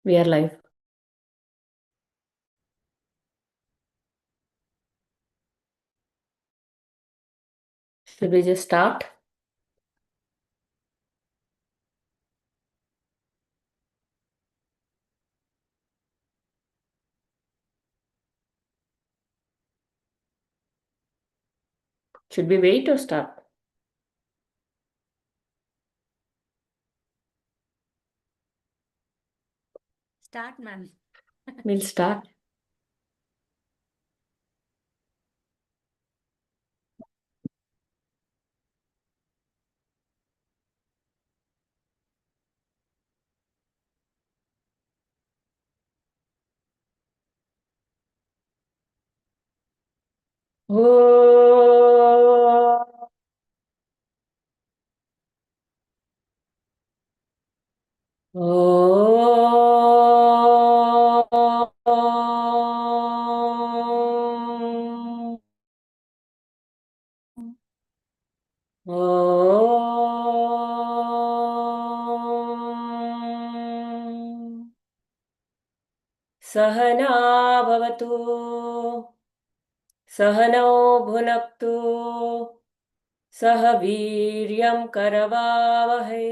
We are live. Should we just start? Should we wait or start? Start, ma'am. We'll start. Oh. Oh. Oh. सहना भवतु सहनौ भुनक्तु सह वीर्यं करवावहै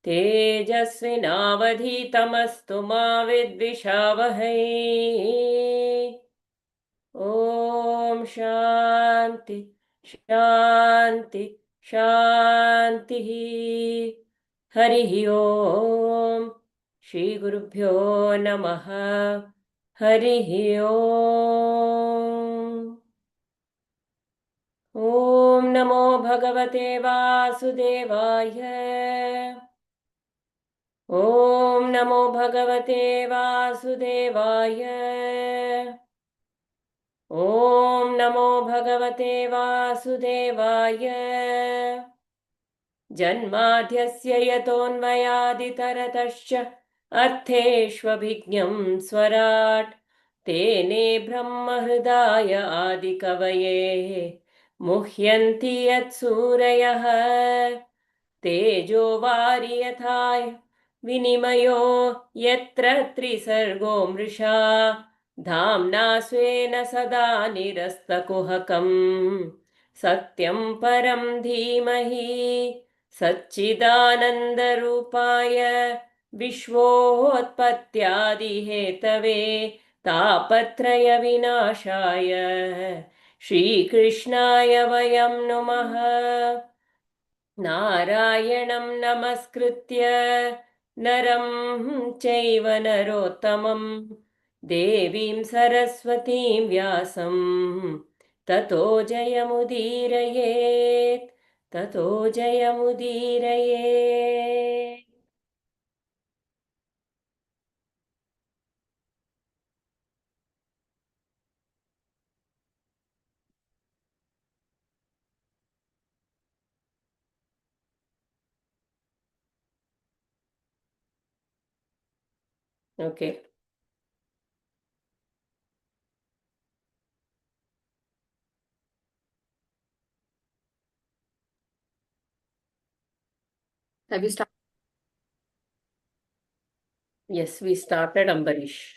तेजस्विनावधीतमस्तु मा विद्विषावहै ॐ शान्ति शान्ति शान्तिः हरिः ॐ श्रीगुरुभ्यो नमः हरिः ॐ ॐ नमो भगवते वासुदेवाय ॐ नमो भगवते वासुदेवाय ॐ नमो भगवते वासुदेवाय जन्माद्यस्य यतोऽन्वयादितरतश्च अर्थेष्वभिज्ञं स्वराट् तेने ब्रह्महृदाय आदिकवये मुह्यन्ति यत्सूरयः तेजो वारि यथा विनिमयो यत्र त्रिसर्गो मृषा धाम्ना स्वेन सदा निरस्तकुहकम् सत्यं परं धीमहि सच्चिदानन्दरूपाय विश्वोत्पत्त्यादिहेतवे तापत्रयविनाशाय श्रीकृष्णाय वयं नुमः नारायणं नमस्कृत्य नरं चैव नरोत्तमं देवीं सरस्वतीं व्यासं ततो जयमुदीरयेत् ततो जयमुदीरयेत् Okay. Have you started? Yes, we started Ambarish.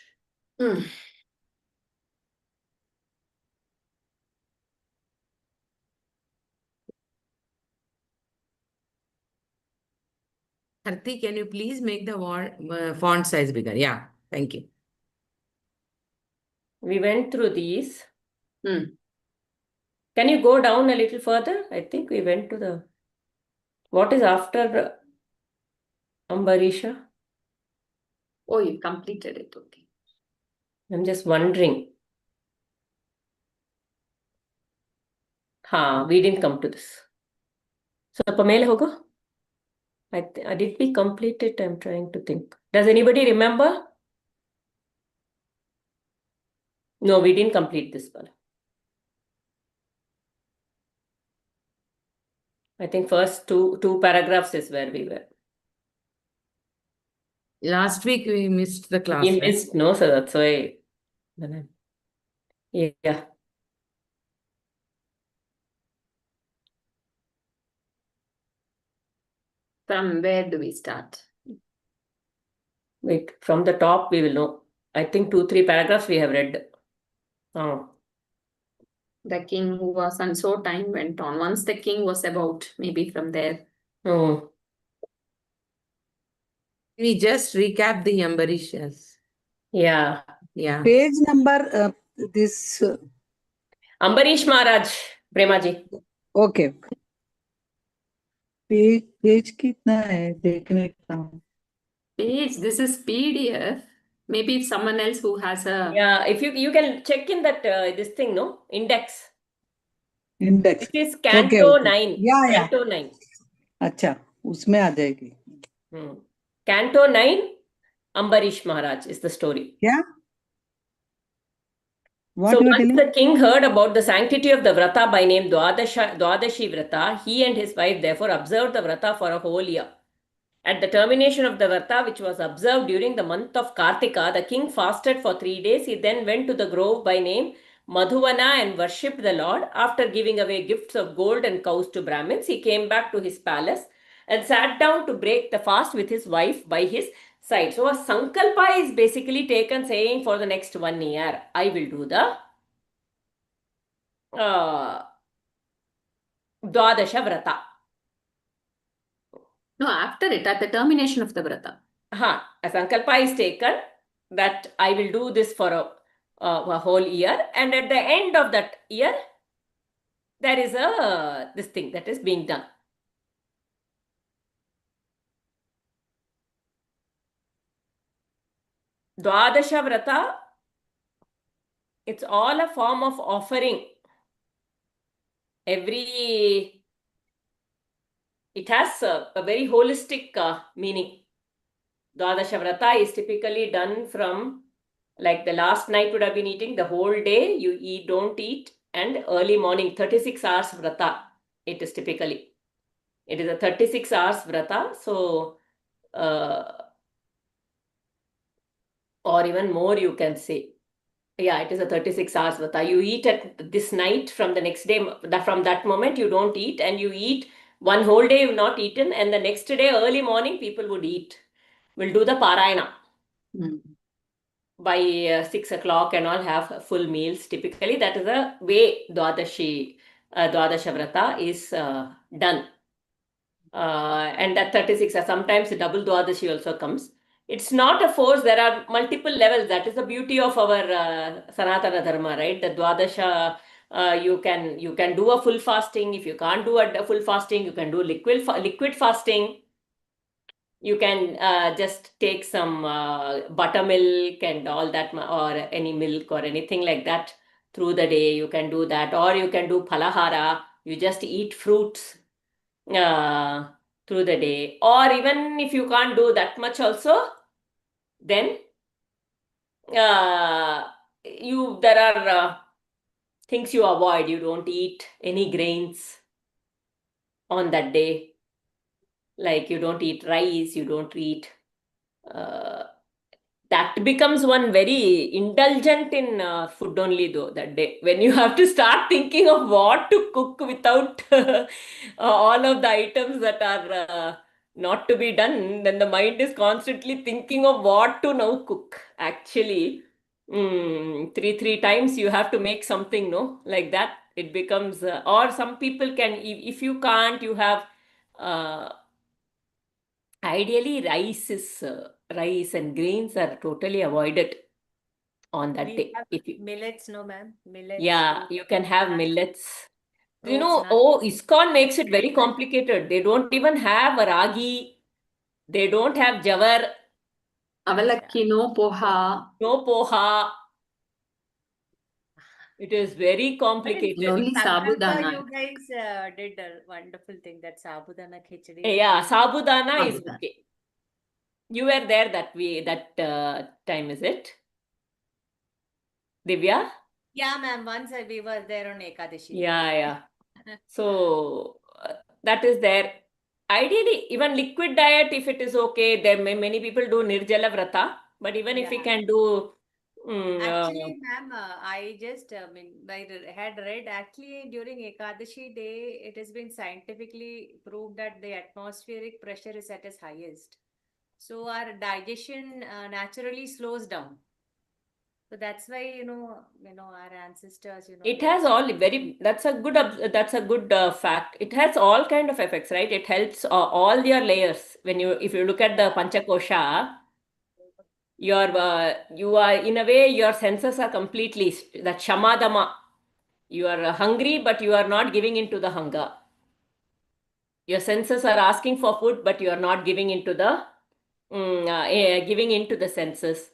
Harti, can you please make the font size bigger? Yeah, thank you. We went through these. Hmm. Can you go down a little further? I think we went to the... What is after Ambarisha? Oh, you completed it. Okay. I'm just wondering. हाँ, we didn't come to this. So, Pamela hoga? Did we complete it? I'm trying to think. Does anybody remember? No, we didn't complete this one. I think first two paragraphs is where we were. Last week we missed the class. We right? missed, no, so that's why. Yeah. From where do we start? Wait, from the top we will know. I think 2-3 paragraphs we have read. Oh. The king who was, and so time went on. Once the king was about, maybe from there. Oh. We just recap the Ambarishas. Yeah. Yeah. Page number, this, Ambarish Maharaj, Premaji. okay. Page कितना है देखने का Page, this is PDF. Maybe if someone else who has a Yeah, if you can check in that this thing, no? Index. Index It is Canto okay. 9. या Canto 9. अच्छा उसमें आ जाएगी Canto 9, Ambarish Maharaj is the story. क्या So what you are once telling the king heard about the sanctity of the Vrata by name Dwadashi Vrata, he and his wife therefore observed the Vrata for a whole year. At the termination of the Vrata, which was observed during the month of Kartika, the king fasted for 3 days. He then went to the grove by name Madhuvana and worshipped the Lord. After giving away gifts of gold and cows to Brahmins, he came back to his palace and sat down to break the fast with his wife by his side. So a sankalpa is basically taken saying for the next 1 year, I will do the Dwadasha Vrata. no, after it, at the termination of the Vrata. A sankalpa is taken that I will do this for a whole year, and at the end of that year, there is this thing that is being done. Dwadasha Vrata, it's all a form of offering. It has a very holistic meaning. Dwadasha Vrata is typically done from, like the last night would have been eating, the whole day you eat, don't eat, and early morning, 36 hours Vrata, it is typically. It is a 36 hours Vrata, so, or even more you can say. Yeah, it is a 36 hours Vrata. You eat at this night, from the next day, from that moment you don't eat, and you eat one whole day you've not eaten, and the next day early morning people would eat. We'll do the Parayana. By 6 o'clock and all, have full meals. Typically, that is the way Dwadasha Vrata is done. And that 36, sometimes double Dwadashi also comes. It's not a force. There are multiple levels. That is the beauty of our Sanatana Dharma, right? The Dwadasha, you can do a full fasting. If you can't do a full fasting, you can do liquid fasting. You can just take some buttermilk and all that, or any milk or anything like that through the day. You can do that, or you can do palahara. You just eat fruits through the day. Or even if you can't do that much also, then there are things you avoid. You don't eat any grains on that day. Like you don't eat rice, you don't eat that becomes one very indulgent in food only though that day, when you have to start thinking of what to cook without all of the items that are not to be done. Then the mind is constantly thinking of what to now cook. Actually, three times you have to make something, no, like that. It becomes or some people can, if you can't, you have ideally rice and grains are totally avoided on that We day. have If you, millets, no, ma'am. Millets. yeah, you can have nuts, millets. You fruits, know, nuts. ISKCON makes it very complicated. They don't even have a ragi. They don't have jawar, Avalakki, no poha. no poha. It is very But in complicated. Only Sankalpa, sabudana. you guys did a wonderful thing, that sabudana khichdi. Yeah, sabudana is Sabudana. okay. You were there that time, is it? Divya? Yeah, ma'am. Once we were there on Ekadashi. Yeah. So that is there. Ideally, even liquid diet, if it is okay, many people do Nirjala Vrata, but even if we Yeah. can do Actually, ma'am, I just I had read, actually during Ekadashi day, it has been scientifically proved that the atmospheric pressure is at its highest. So our digestion naturally slows down. So that's why, our ancestors, It they has used all to. very, that's a good fact. It has all kind of effects, right? It helps all your layers. If you look at the Panchakosha, you are in a way, your senses are completely, that shamadama. You are hungry, but you are not giving into the hunger. Your senses are asking for food, but you are not giving into the giving into the senses.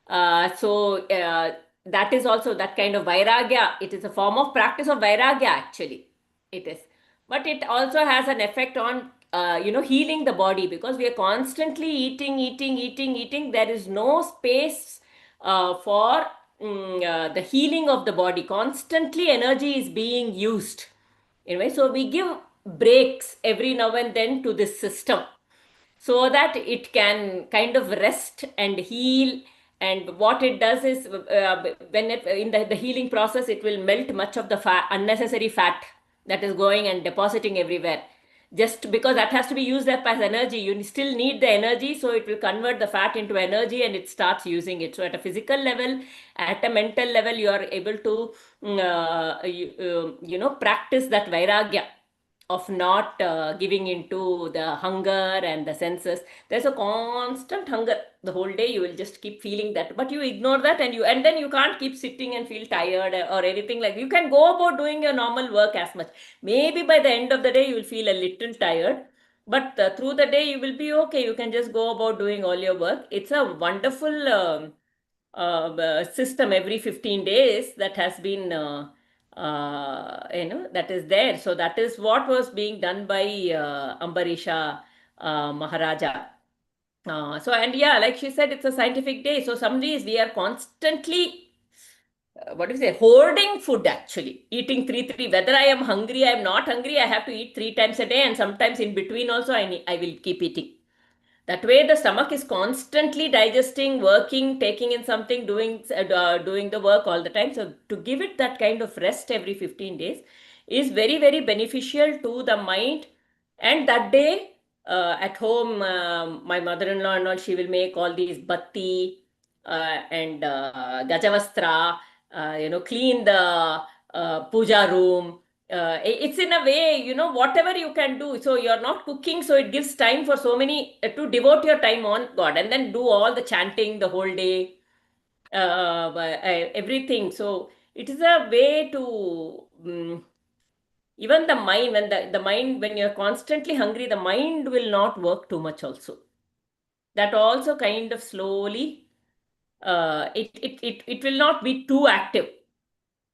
So that is also that kind of vairagya. It is a form of practice of vairagya, actually. It is. But it also has an effect on, healing the body, because we are constantly eating, eating, eating, eating. There is no space for the healing of the body. Constantly energy is being used. Anyway, so we give breaks every now and then to this system, so that it can kind of rest and heal. And what it does is, when it in the healing process, it will melt much of the unnecessary fat that is going and depositing everywhere. Just because that has to be used up as energy, you still need the energy, so it will convert the fat into energy and it starts using it. So at a physical level, at a mental level, you are able to practice that vairagya of not giving into the hunger and the senses. There's a constant hunger the whole day. You will just keep feeling that, but you ignore that, and then you can't keep sitting and feel tired or anything. Like, you can go about doing your normal work as much. Maybe by the end of the day you will feel a little tired, but through the day you will be okay. You can just go about doing all your work. It's a wonderful system every 15 days that has been that is there. So that is what was being done by Ambarisha Maharaja. So, and yeah, like she said, it's a scientific day. So some days we are constantly what do you say, hoarding food, actually eating three, whether I am hungry, I am not hungry, I have to eat 3 times a day, and sometimes in between also I will keep eating. That way, the stomach is constantly digesting, working, taking in something, doing the work all the time. So to give it that kind of rest every 15 days is very, very beneficial to the mind. And that day, at home, my mother-in-law and all, she will make all these batti and gajavastra, clean the puja room. It's in a way, whatever you can do. So you're not cooking, so it gives time for so many to devote your time on God, and then do all the chanting the whole day, everything. So it is a way to even the mind, when the mind, when you're constantly hungry, the mind will not work too much also. That also kind of slowly, it will not be too active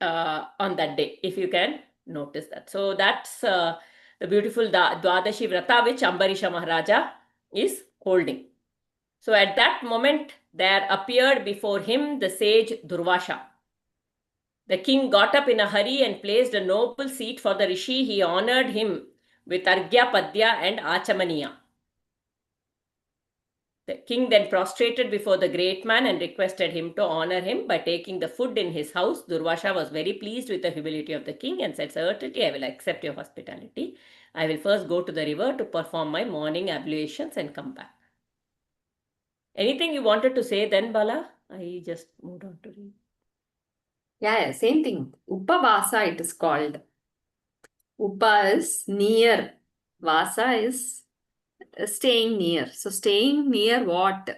on that day, if you can notice that. So that's the beautiful Dwadashi Vrata which Ambarisha Maharaja is holding. So at that moment, there appeared before him the sage Durvasha. The king got up in a hurry and placed a noble seat for the rishi. He honored him with Argya, Padya and Achamaniya. The king then prostrated before the great man and requested him to honor him by taking the food in his house. Durvasha was very pleased with the humility of the king and said, "Certainly, I will accept your hospitality. I will first go to the river to perform my morning ablutions and come back." Anything you wanted to say then, Bala? I just moved on to read. Yeah, same thing. Upavasa it is called. Upa is near. Vasa is staying near. So staying near what?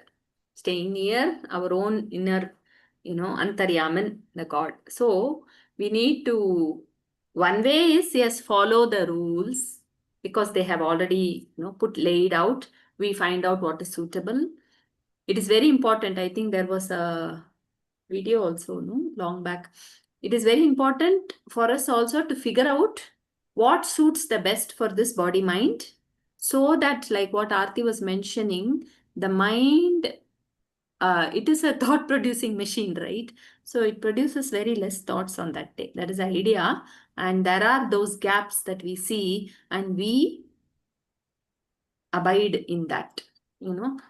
Staying near our own inner, Antaryaman, the God. So we need to, one way is, yes, follow the rules because they have already, laid out. We find out what is suitable. It is very important. I think there was a video also, no, long back. It is very important for us also to figure out what suits the best for this body mind, so that, like what Aarti was mentioning, the mind, it is a thought producing machine, right? So it produces very less thoughts on that day. That is the idea. And there are those gaps that we see, and we abide in that,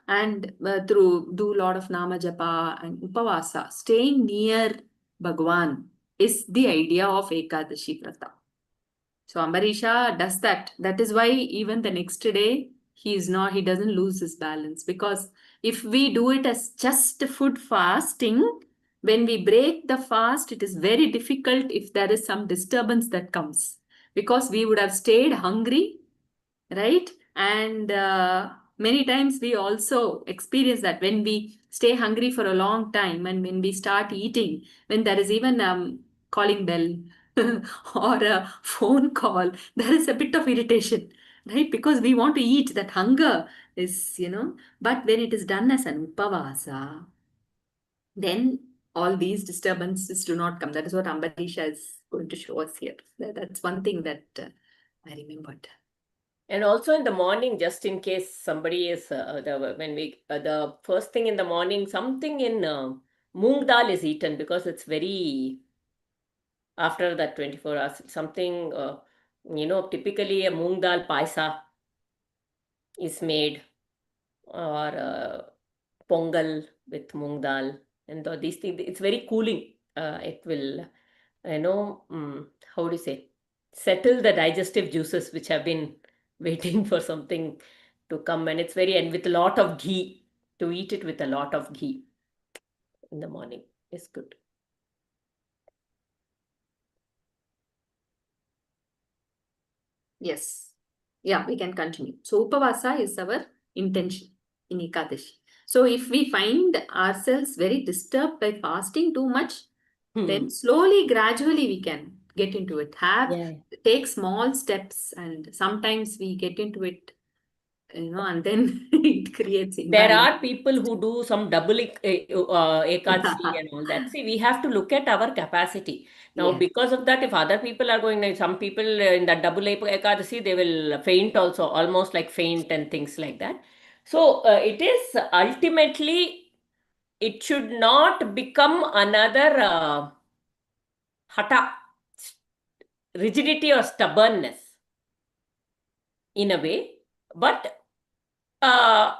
and through do a lot of nama japa and upavasa, staying near Bhagwan is the idea of Ekadashi Vrata. So Ambarisha does that. That is why even the next day he doesn't lose his balance. Because if we do it as just food fasting, when we break the fast, it is very difficult if there is some disturbance that comes, because we would have stayed hungry, right? And many times we also experience that when we stay hungry for a long time, and when we start eating, when there is even calling bell or a phone call, there is a bit of irritation, right? Because we want to eat, that hunger is, but when it is done as an upavasa, then all these disturbances do not come. That is what Ambarisha is going to show us here. That's one thing that I remembered. And also in the morning, just in case somebody is the first thing in the morning, something in moong dal is eaten, because it's very after that 24 hours. Something typically a moong dal paisa is made, or pongal with moong dal, and these things. It's very cooling. It will, how do you say, settle the digestive juices which have been waiting for something to come, and it's very, and with a lot of ghee, to eat it with a lot of ghee in the morning is good. Yes. Yeah, we can continue. So Upavasa is our intention in Ekadashi. So if we find ourselves very disturbed by fasting too much, then slowly, gradually we can get into it. Take small steps, and sometimes we get into it, and then it creates There imbalance. are people who do some double ekadasi and all that. See, we have to look at our capacity. Now, Yes. because of that, if other people are going, like some people in that double ekadasi, they will faint also, almost like faint and things like that. So, it is ultimately, it should not become another hata, rigidity or stubbornness in a way. But that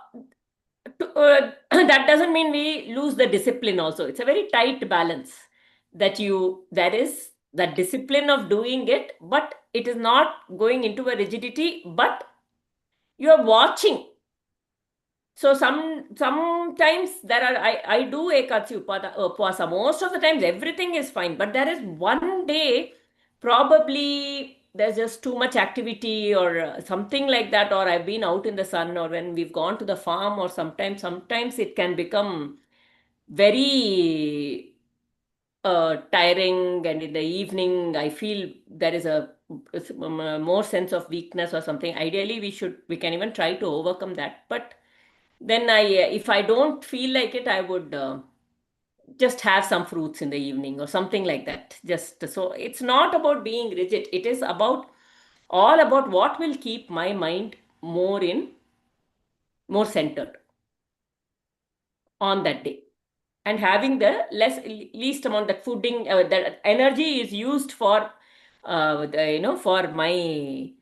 doesn't mean we lose the discipline also. It's a very tight balance that there is that discipline of doing it, but it is not going into a rigidity, but you are watching. So sometimes there are, I do ekadasi upvasa. Most of the times everything is fine, but there is one day probably there's just too much activity or something like that, or I've been out in the sun, or when we've gone to the farm, or sometimes it can become very tiring, and in the evening I feel there is a more sense of weakness or something. Ideally we can even try to overcome that, but then if I don't feel like it, I would just have some fruits in the evening or something like that. Just so it's not about being rigid. It is all about what will keep my mind more more centered on that day, and having the least amount that fooding, that energy is used for for my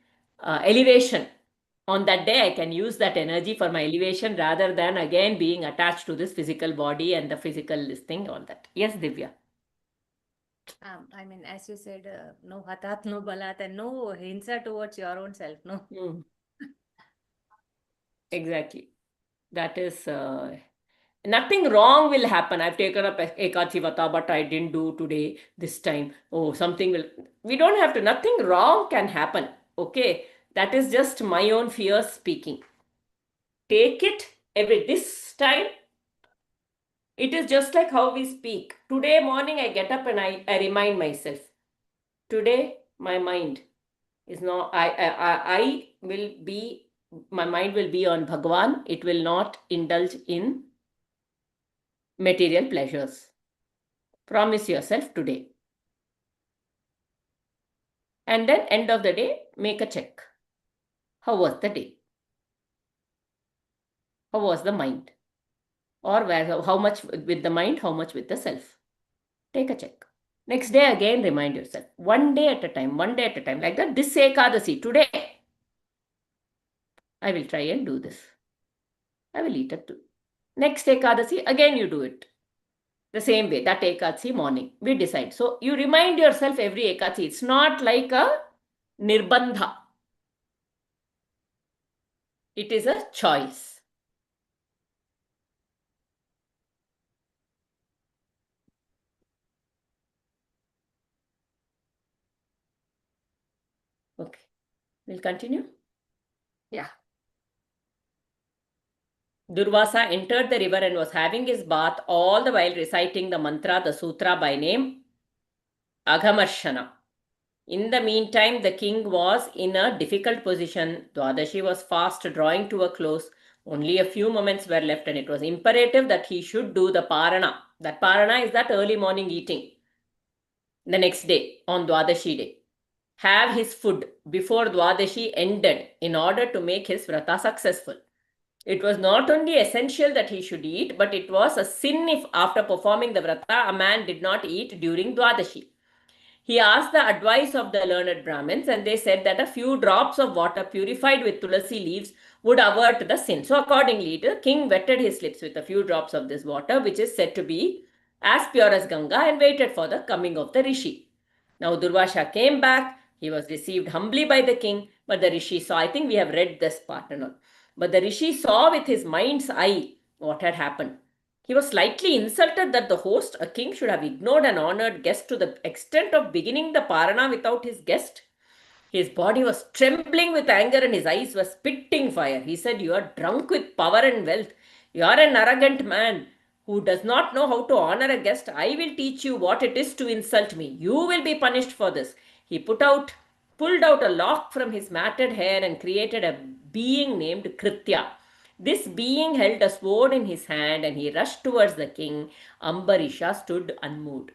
elevation. On that day, I can use that energy for my elevation, rather than again being attached to this physical body and the physical this thing, all that. Yes, Divya. I mean, as you said, no hatat, no balat, and no hinsa towards your own self. No. Exactly. That is nothing wrong will happen. I've taken up Ekadasi Vata, but I didn't do today this time. Oh, something will. We don't have to. Nothing wrong can happen. Okay, that is just my own fear speaking. Take it this time. It is just like how we speak. Today morning I get up and I remind myself. Today my mind is not. I will be. My mind will be on Bhagavan. It will not indulge in material pleasures. Promise yourself today. And then end of the day, make a check. How was the day? How was the mind? Or how much with the mind, how much with the self? Take a check. Next day again remind yourself. One day at a time, one day at a time. Like that, this Ekadasi, today, I will try and do this. I will eat it too. Next Ekadasi, again you do it. The same way, that Ekadasi morning, we decide. So you remind yourself every Ekadasi. It's not like a nirbandha. It is a choice. Okay, we'll continue. Yeah. Durvasa entered the river and was having his bath, all the while reciting the mantra, the sutra by name Aghamarshana. In the meantime, the king was in a difficult position. Dwadashi was fast drawing to a close. Only a few moments were left, and it was imperative that he should do the parana. That parana is that early morning eating. The next day, on Dwadashi day, have his food before Dwadashi ended in order to make his vrata successful. It was not only essential that he should eat, but it was a sin if after performing the vrata a man did not eat during Dwadashi. He asked the advice of the learned Brahmins, and they said that a few drops of water purified with tulasi leaves would avert the sin. So accordingly, the king wetted his lips with a few drops of this water, which is said to be as pure as Ganga, and waited for the coming of the rishi. Now Durvasha came back. He was received humbly by the king, but the rishi saw, I think we have read this part and all, but the rishi saw with his mind's eye what had happened. He was slightly insulted that the host, a king, should have ignored an honored guest to the extent of beginning the parana without his guest. His body was trembling with anger and his eyes were spitting fire. He said, "You are drunk with power and wealth. You are an arrogant man who does not know how to honor a guest. I will teach you what it is to insult me. You will be punished for this." He pulled out a lock from his matted hair and created a being named Kritya. This being held a sword in his hand and he rushed towards the king. Ambarisha stood unmoved.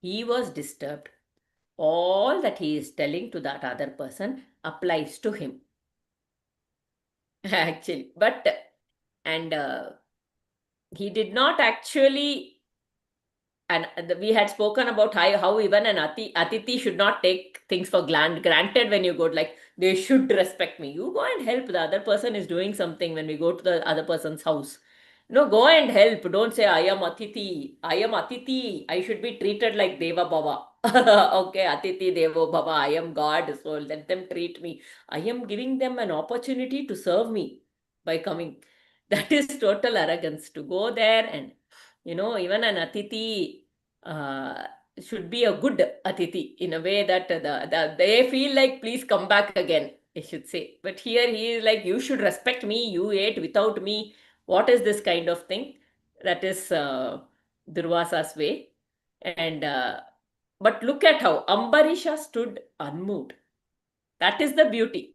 He was disturbed. All that he is telling to that other person applies to him. Actually, but and he did not actually, and we had spoken about how even an atiti should not take things for granted when you go, like they should respect me. You go and help. The other person is doing something when we go to the other person's house. No, go and help. Don't say, "I am Atiti. I am Atiti. I should be treated like Deva Baba." Okay, Atiti Devo Baba. I am God, so let them treat me. I am giving them an opportunity to serve me by coming. That is total arrogance to go there and, even an Atiti should be a good Atiti in a way that they feel like, please come back again, I should say. But here he is like, you should respect me. You ate without me. What is this kind of thing? That is Durvasa's way. And but look at how Ambarisha stood unmoved. That is the beauty.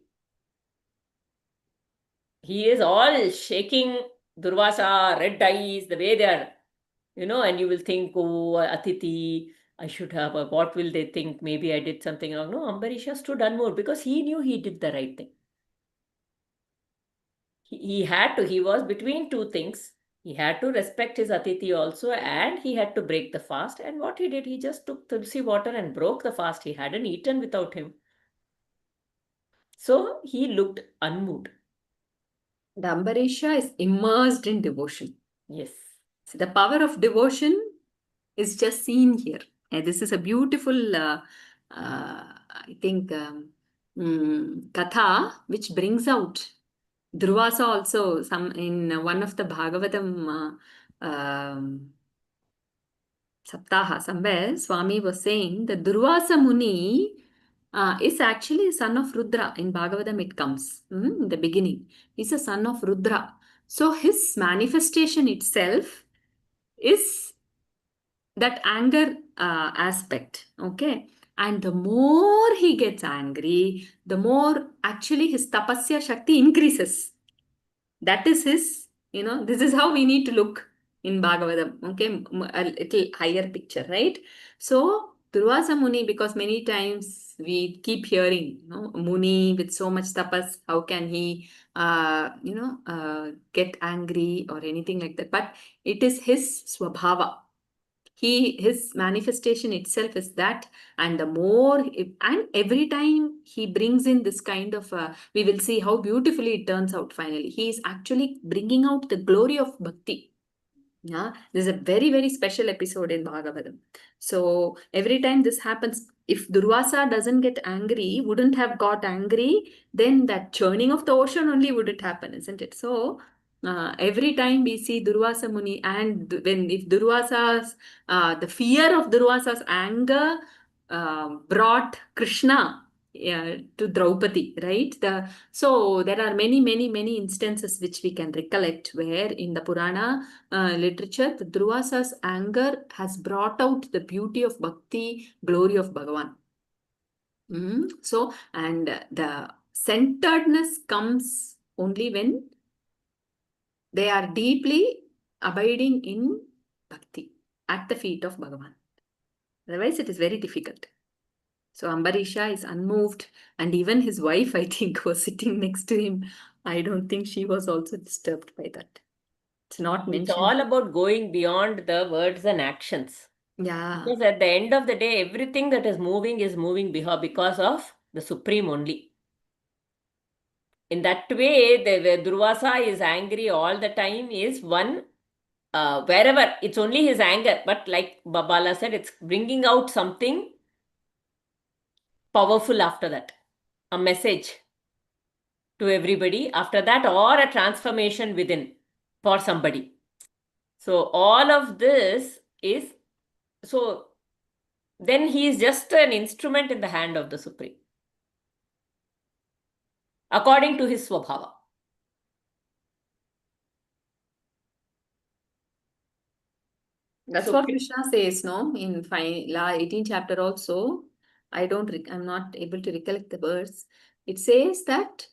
He is all shaking. Durvasa, red eyes, the way they are, and you will think, oh, Atiti, I should have, what will they think? Maybe I did something wrong. No, Ambarisha stood unmoved because he knew he did the right thing. He had to, he was between two things. He had to respect his Atiti also, and he had to break the fast. And what he did, he just took tulsi water and broke the fast. He hadn't eaten without him. So he looked unmoved. The Ambarisha is immersed in devotion. Yes. So the power of devotion is just seen here. And this is a beautiful, I think, katha which brings out Durvasa also. Some in one of the Bhagavatam Saptaha, somewhere Swami was saying that Durvasa Muni is actually a son of Rudra. In Bhagavatam it comes in the beginning. He's a son of Rudra. So his manifestation itself is that anger aspect. Okay. And the more he gets angry, the more actually his tapasya shakti increases. That is his, this is how we need to look in Bhagavatam. Okay. A little higher picture, right? So Durvasa Muni, because many times we keep hearing, Muni with so much tapas, how can he, get angry or anything like that? But it is his swabhava. His manifestation itself is that, and the more, and every time he brings in this kind of, we will see how beautifully it turns out finally. He is actually bringing out the glory of bhakti. Yeah, this is a very, very special episode in Bhagavatam. So every time this happens, if Durvasa doesn't get angry, wouldn't have got angry, then that churning of the ocean only wouldn't happen, isn't it? So every time we see Durvasa Muni, and when if Durvasa's the fear of Durvasa's anger brought Krishna to Draupadi, right? So there are many instances which we can recollect where in the Purana literature, the Durvasa's anger has brought out the beauty of bhakti, glory of Bhagavan. So, and the centeredness comes only when they are deeply abiding in bhakti at the feet of Bhagavan. Otherwise, it is very difficult. So Ambarisha is unmoved, and even his wife, I think, was sitting next to him. I don't think she was also disturbed by that. It's not It's mentioned. all about going beyond the words and actions. Yeah. Because at the end of the day, everything that is moving because of the Supreme only. In that way, the Durvasa is angry all the time is one, wherever, it's only his anger. But like Babala said, it's bringing out something powerful after that. A message to everybody after that, or a transformation within for somebody. So all of this is, so then he is just an instrument in the hand of the Supreme, according to his Swabhava. That's So what Krishna says, no? In 18th chapter also, I'm not able to recollect the verse. It says that,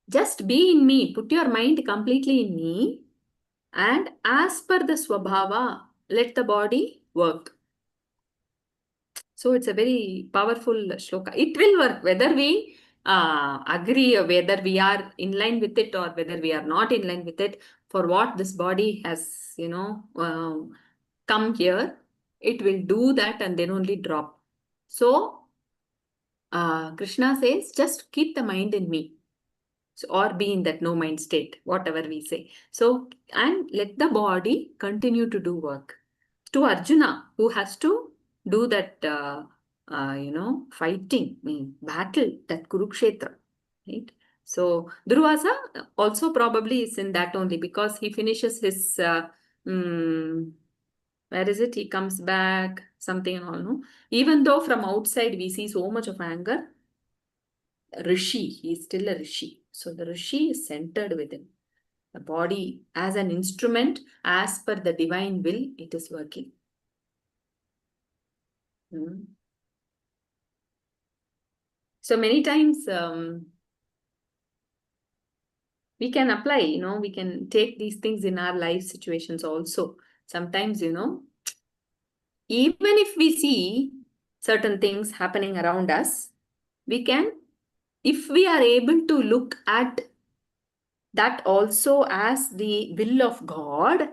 just be in me, put your mind completely in me, and as per the Swabhava, let the body work. So it's a very powerful shloka. It will work whether we agree or whether we are in line with it or whether we are not in line with it. For what this body has, come here, it will do that and then only drop. So Krishna says, just keep the mind in me. So, or be in that no mind state, whatever we say. So, and let the body continue to do work. To Arjuna, who has to do that, fighting, battle, that Kurukshetra, right? So, Durvasa also probably is in that only because he finishes his, where is it? He comes back, something and all, no? Even though from outside we see so much of anger, Rishi, he is still a Rishi. So the Rishi is centered within. The body as an instrument, as per the divine will, it is working. So many times we can apply, we can take these things in our life situations also. Sometimes, even if we see certain things happening around us, we can, if we are able to look at that also as the will of God,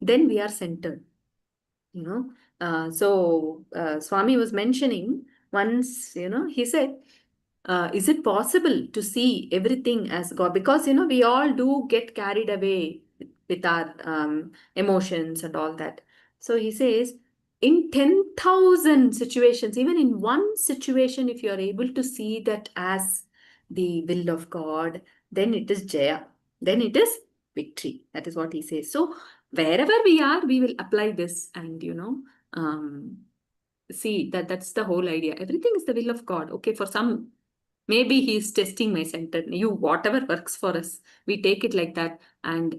then we are centered. So Swami was mentioning once, he said, is it possible to see everything as God? Because, we all do get carried away with our emotions and all that. So he says, in 10,000 situations, even in one situation, if you are able to see that as the will of God, then it is Jaya. Then it is victory. That is what he says. So wherever we are, we will apply this and, see that's the whole idea. Everything is the will of God. Okay, for some, maybe he's testing my center. Whatever works for us, we take it like that and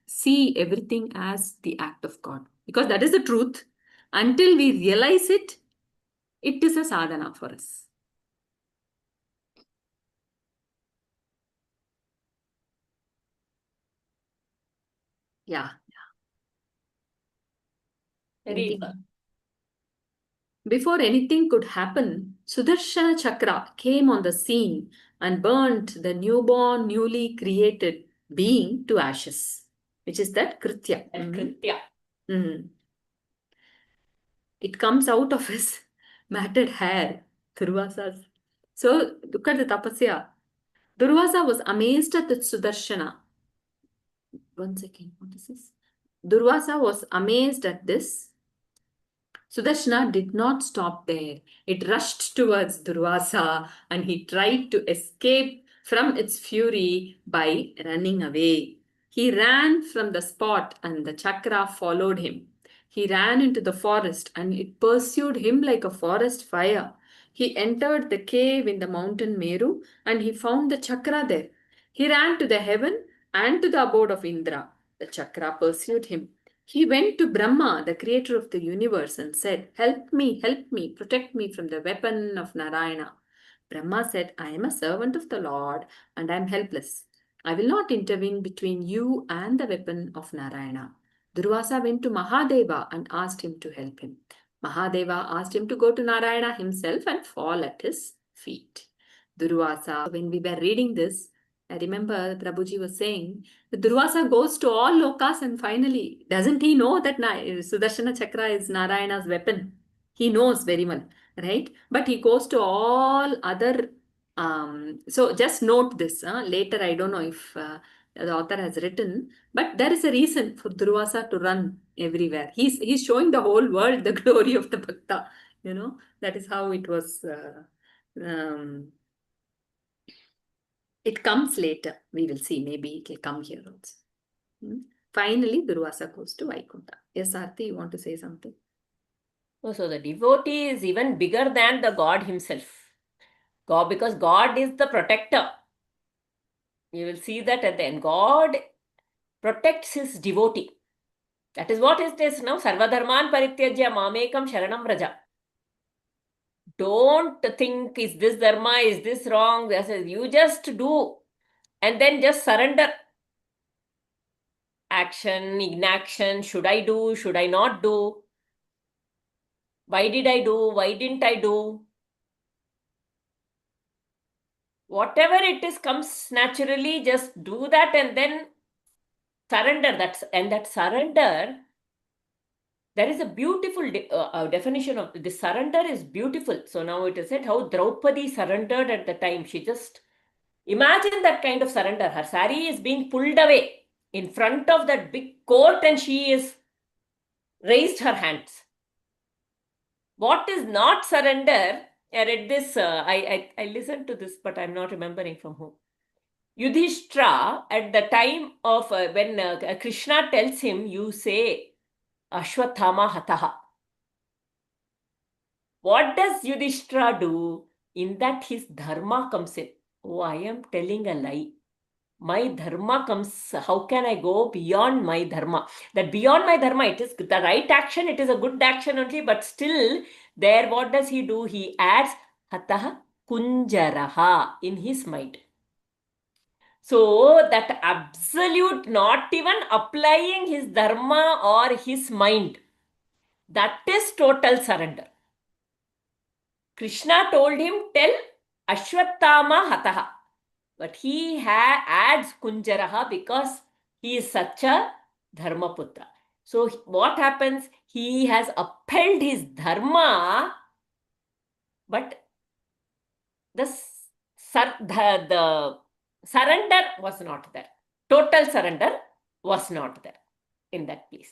see everything as the act of God. Because that is the truth. Until we realize it, it is a sadhana for us. Yeah. very Before anything could happen, Sudarshana Chakra came on the scene and burnt the newborn, newly created being to ashes, which is that Kritya. Kritya. It comes out of his matted hair, Durvasa's. So look at the tapasya. Durvasa was amazed at the Sudarshana. One second, what is this? Durvasa was amazed at this. Sudarshana did not stop there. It rushed towards Durvasa and he tried to escape from its fury by running away. He ran from the spot and the chakra followed him. He ran into the forest and it pursued him like a forest fire. He entered the cave in the mountain Meru and he found the chakra there. He ran to the heaven and to the abode of Indra. The chakra pursued him. He went to Brahma, the creator of the universe, and said, help me, protect me from the weapon of Narayana. Brahma said, I am a servant of the Lord and I am helpless. I will not intervene between you and the weapon of Narayana. Durvasa went to Mahadeva and asked him to help him. Mahadeva asked him to go to Narayana himself and fall at his feet. Durvasa, when we were reading this, I remember Prabhuji was saying, the Durvasa goes to all lokas and finally, doesn't he know that Sudarshana Chakra is Narayana's weapon? He knows very well, right? But he goes to all other, so just note this. Later, I don't know if the author has written, but there is a reason for Durvasa to run everywhere. He's showing the whole world the glory of the Bhakta, that is how it was. It comes later. We will see. Maybe it will come here also. Finally, Durvasa goes to Vaikuntha. Yes, Arti, you want to say something? Oh, so the devotee is even bigger than the God himself. God, because God is the protector. You will see that at the end. God protects his devotee. That is what it is now. Sarvadharman parityajya mamekam sharanam vraja. Don't think, is this dharma, is this wrong? You just do and then just surrender. Action, inaction, should I do, should I not do? Why did I do, why didn't I do? Whatever it is comes naturally, just do that and then surrender. That surrender, there is a beautiful definition of this. Surrender is beautiful. So now it is said how Draupadi surrendered at the time. She just, imagine that kind of surrender. Her sari is being pulled away in front of that big court and she is raised her hands. What is not surrender? I read this, I listened to this, but I'm not remembering from whom. Yudhishthira, at the time of when Krishna tells him, you say, Ashwathama hataha. What does Yudhishthira do? In that his dharma comes in. Oh, I am telling a lie. My dharma comes, how can I go beyond my dharma? That beyond my dharma, it is the right action, it is a good action only, but still there, what does he do? He adds hataha kunjaraha in his mind. So that absolute, not even applying his dharma or his mind, that is total surrender. Krishna told him, tell Ashwathama hataha. But he adds kunjaraha because he is such a dharmaputra. So what happens? He has upheld his dharma, but the surrender was not there. Total surrender was not there in that place.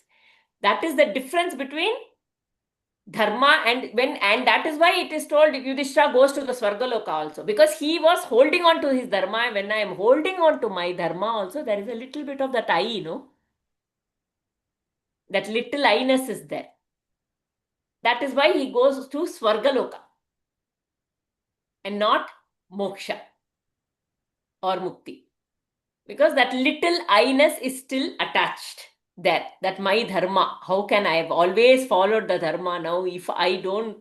That is the difference between dharma and that is why it is told Yudhishthira goes to the Swargaloka also, because he was holding on to his dharma. When I am holding on to my dharma also, there is a little bit of that I, that little I-ness is there. That is why he goes to Swargaloka and not moksha or mukti, because that little I-ness is still attached there. That my dharma, how can I have always followed the dharma? Now if I don't,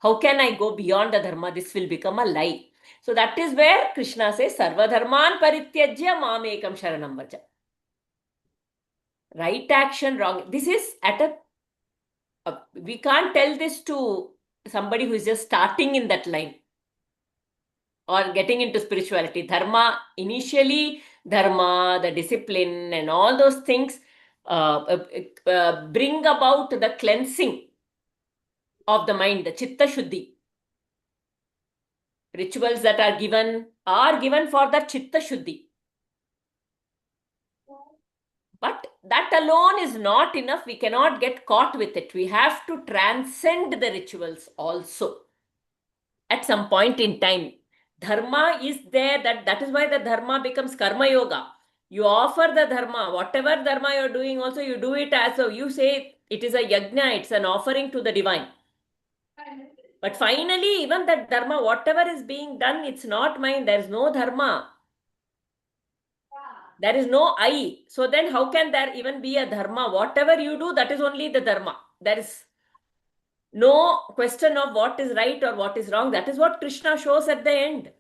how can I go beyond the dharma? This will become a lie. So that is where Krishna says, Sarva dharman parityajya mamekam sharanam vraja. Right action, wrong. This is at we can't tell this to somebody who is just starting in that line or getting into spirituality. Dharma, initially, dharma, the discipline and all those things bring about the cleansing of the mind, the chitta shuddhi. Rituals that are given for the chitta shuddhi. But that alone is not enough. We cannot get caught with it. We have to transcend the rituals also at some point in time. Dharma is there. That is why the dharma becomes karma yoga. You offer the dharma, whatever dharma you're doing, also you do it as a, you say it is a yajna, it's an offering to the divine. But finally, even that dharma, whatever is being done, it's not mine. There is no dharma. There is no I. So then how can there even be a dharma? Whatever you do, that is only the dharma. There is no question of what is right or what is wrong. That is what Krishna shows at the end.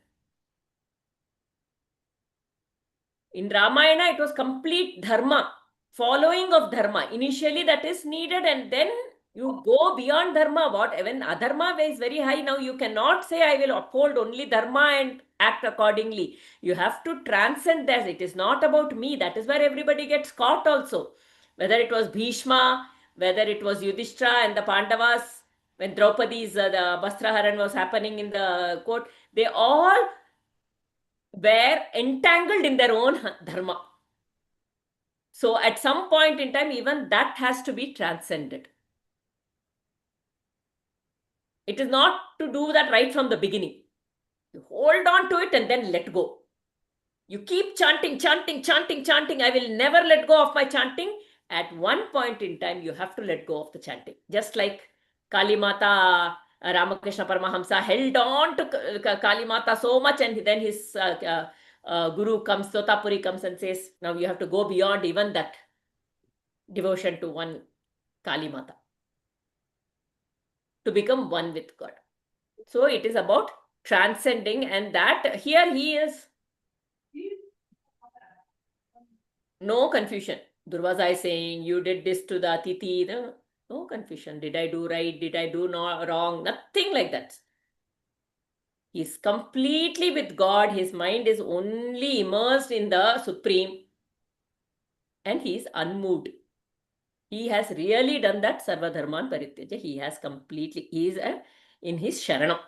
In Ramayana, it was complete dharma, following of dharma. Initially, that is needed, and then you go beyond dharma. When adharma is very high, now you cannot say, I will uphold only dharma and act accordingly. You have to transcend that. It is not about me. That is where everybody gets caught also. Whether it was Bhishma, whether it was Yudhishthira and the Pandavas, when Draupadi's the Vastraharan was happening in the court, they all were entangled in their own dharma. So at some point in time, even that has to be transcended. It is not to do that right from the beginning. You hold on to it and then let go. You keep chanting, chanting, chanting, chanting. I will never let go of my chanting. At one point in time, you have to let go of the chanting. Just like Kali Mata, Ramakrishna Paramahamsa held on to Kali Mata so much, and then his guru comes, Totapuri comes and says, now you have to go beyond even that devotion to one Kali Mata to become one with God. So it is about transcending, and that here he is no confusion. Durvaza is saying, you did this to the Atiti. No confusion. Did I do right? Did I do no wrong? Nothing like that. He is completely with God. His mind is only immersed in the Supreme, and he is unmoved. He has really done that Sarva Dharman Parityaja. He has completely, he is in his Sharanam.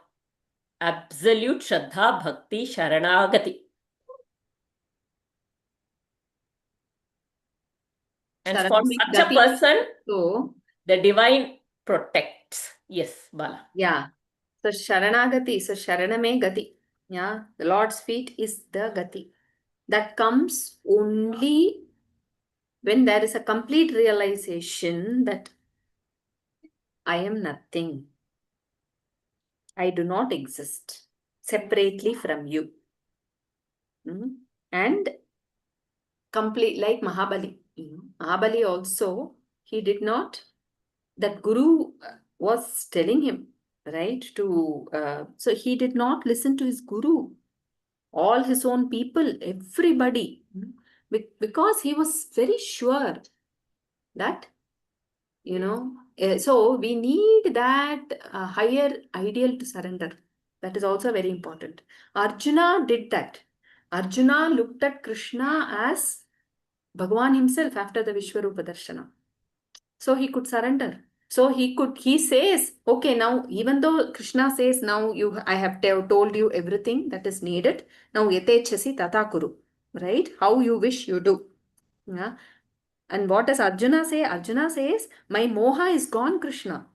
Absolute Shraddha Bhakti Sharanagati. And for such a person, So, the divine protects. Yes, Bala. yeah. So Sharanagati, so Sharaname Gati. Yeah, the Lord's feet is the Gati. That comes only when there is a complete realization that I am nothing. I do not exist separately from you. And complete, like Mahabali. Mahabali also, he did not, that Guru was telling him, right, so he did not listen to his Guru, all his own people, everybody, because he was very sure that, so we need that higher ideal to surrender. That is also very important. Arjuna did that. Arjuna looked at Krishna as Bhagavan himself after the Vishwarupa Darshana. So he could surrender. So he says, okay, now even though Krishna says, now I have told you everything that is needed. Now yatechasi tata kuru. Right? How you wish you do. Yeah. And what does Arjuna say? Arjuna says, my moha is gone, Krishna.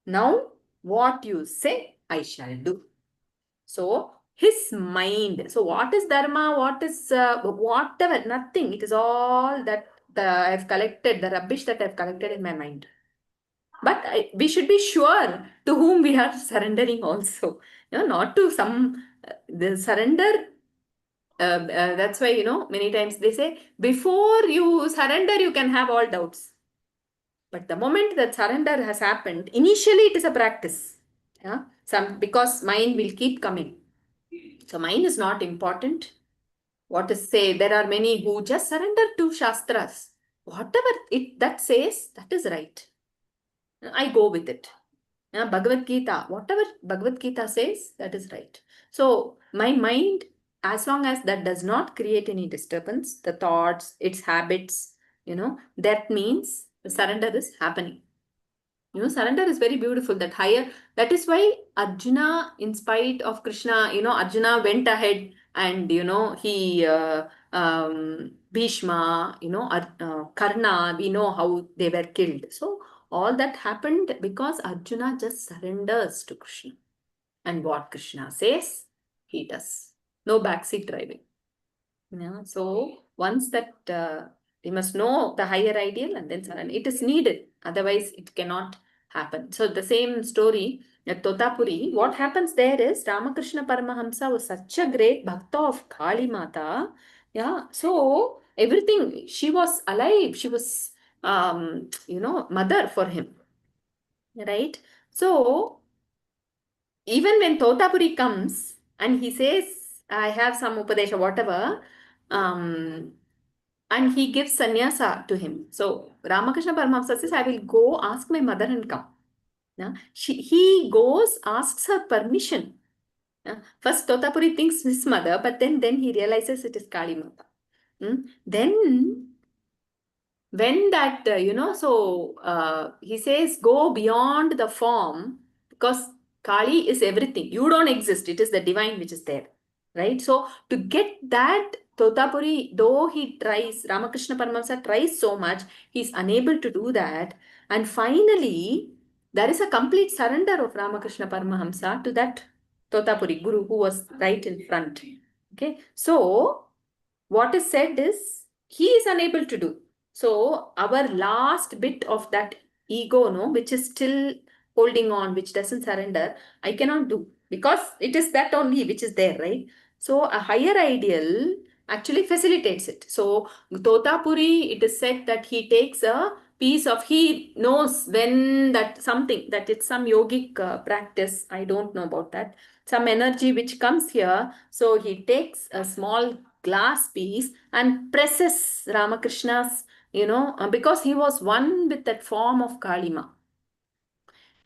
Now what you say, I shall do. So his mind. So what is dharma? What is whatever? Nothing. It is all that I have collected, the rubbish that I have collected in my mind. But we should be sure to whom we are surrendering also. Not to some the surrender. That's why, many times they say, before you surrender, you can have all doubts. But the moment that surrender has happened, initially it is a practice. Yeah? Because mind will keep coming. So mind is not important. What to say, there are many who just surrender to Shastras. Whatever that says, that is right. I go with it. Bhagavad Gita, whatever Bhagavad Gita says, that is right. So my mind, as long as that does not create any disturbance, the thoughts, its habits, that means the surrender is happening. Surrender is very beautiful. That is why Arjuna, in spite of Krishna, Arjuna went ahead and he Bhishma, Karna, we know how they were killed. So all that happened because Arjuna just surrenders to Krishna. And what Krishna says, he does. No backseat driving. So once that we must know the higher ideal and then surrender. It is needed. Otherwise, it cannot happen. So the same story at Totapuri, what happens there is Ramakrishna Paramahamsa was such a great bhakta of Kali Mata. Yeah. So everything, she was alive. She was, mother for him. Right. So even when Totapuri comes and he says, I have some upadesha, whatever, and he gives sannyasa to him. So Ramakrishna Paramahamsa says, I will go ask my mother and come. He goes, asks her permission. First, Totapuri thinks his mother, but then he realizes it is Kali Mata. Then, when that, he says, go beyond the form because Kali is everything. You don't exist. It is the divine which is there. Right? So, to get that, Totapuri, though he tries, Ramakrishna Paramahamsa tries so much, he's unable to do that. And finally, there is a complete surrender of Ramakrishna Paramahamsa to that Totapuri Guru who was right in front. Okay. So, what is said is, he is unable to do. So, our last bit of that ego, which is still holding on, which doesn't surrender, I cannot do because it is that only which is there, right? So, a higher ideal actually facilitates it. So, Totapuri, it is said that he takes a piece of, he knows when that something, that it's some yogic practice, I don't know about that, some energy which comes here. So, he takes a small glass piece and presses Ramakrishna's, because he was one with that form of Kalima.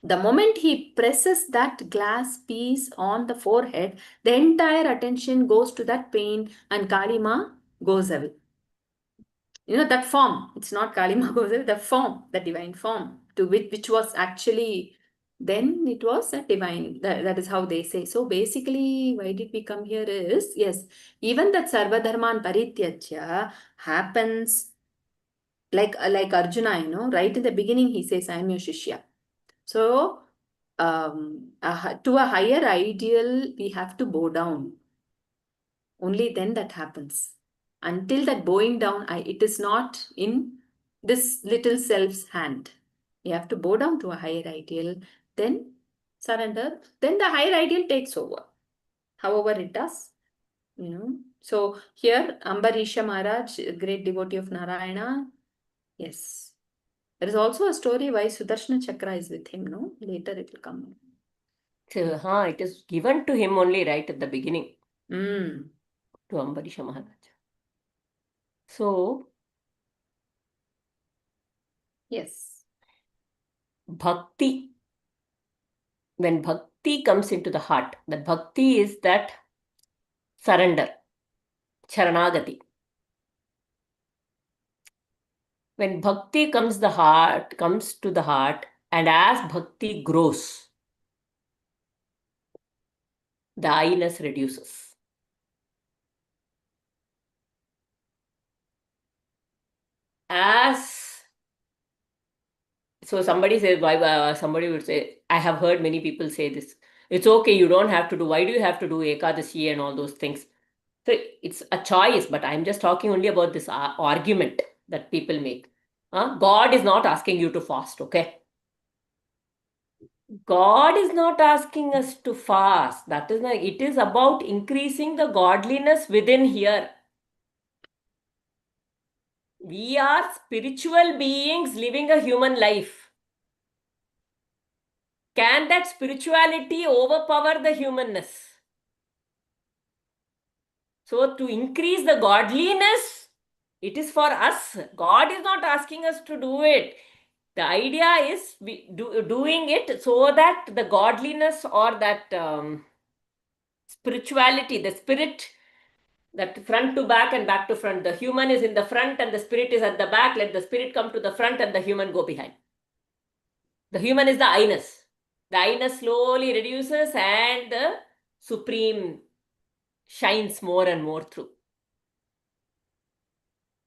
The moment he presses that glass piece on the forehead, the entire attention goes to that pain and Kalima goes away. That form, it's not Kalima goes away, the form, the divine form, to which was actually, then it was a divine, that is how they say. So basically, why did we come here is, yes, even that Sarvadharman Parityajya happens like Arjuna, right in the beginning he says, I am your Shishya. So, to a higher ideal, we have to bow down. Only then that happens. Until that bowing down, it is not in this little self's hand. You have to bow down to a higher ideal, then surrender, then the higher ideal takes over. However it does, So here, Ambarisha Maharaj, great devotee of Narayana, yes. There is also a story why Sudarshana Chakra is with him, no? Later it will come. So, it is given to him only right at the beginning, Mm. to Ambarisha Maharaj. So, Yes. bhakti, when bhakti comes into the heart, that bhakti is that surrender, charanagati. When bhakti comes to the heart, and as bhakti grows, the I-ness reduces. So somebody says, why? Somebody would say, I have heard many people say this. It's okay, you don't have to do. Why do you have to do Ekadashi and all those things? So it's a choice, but I'm just talking only about this argument that people make. God is not asking you to fast, okay? God is not asking us to fast. That is not, it is about increasing the godliness within here. We are spiritual beings living a human life. Can that spirituality overpower the humanness? So to increase the godliness, it is for us. God is not asking us to do it. The idea is doing it so that the godliness or that spirituality, the spirit, that front to back and back to front. The human is in the front and the spirit is at the back. Let the spirit come to the front and the human go behind. The human is the I-ness. The I-ness slowly reduces and the supreme shines more and more through.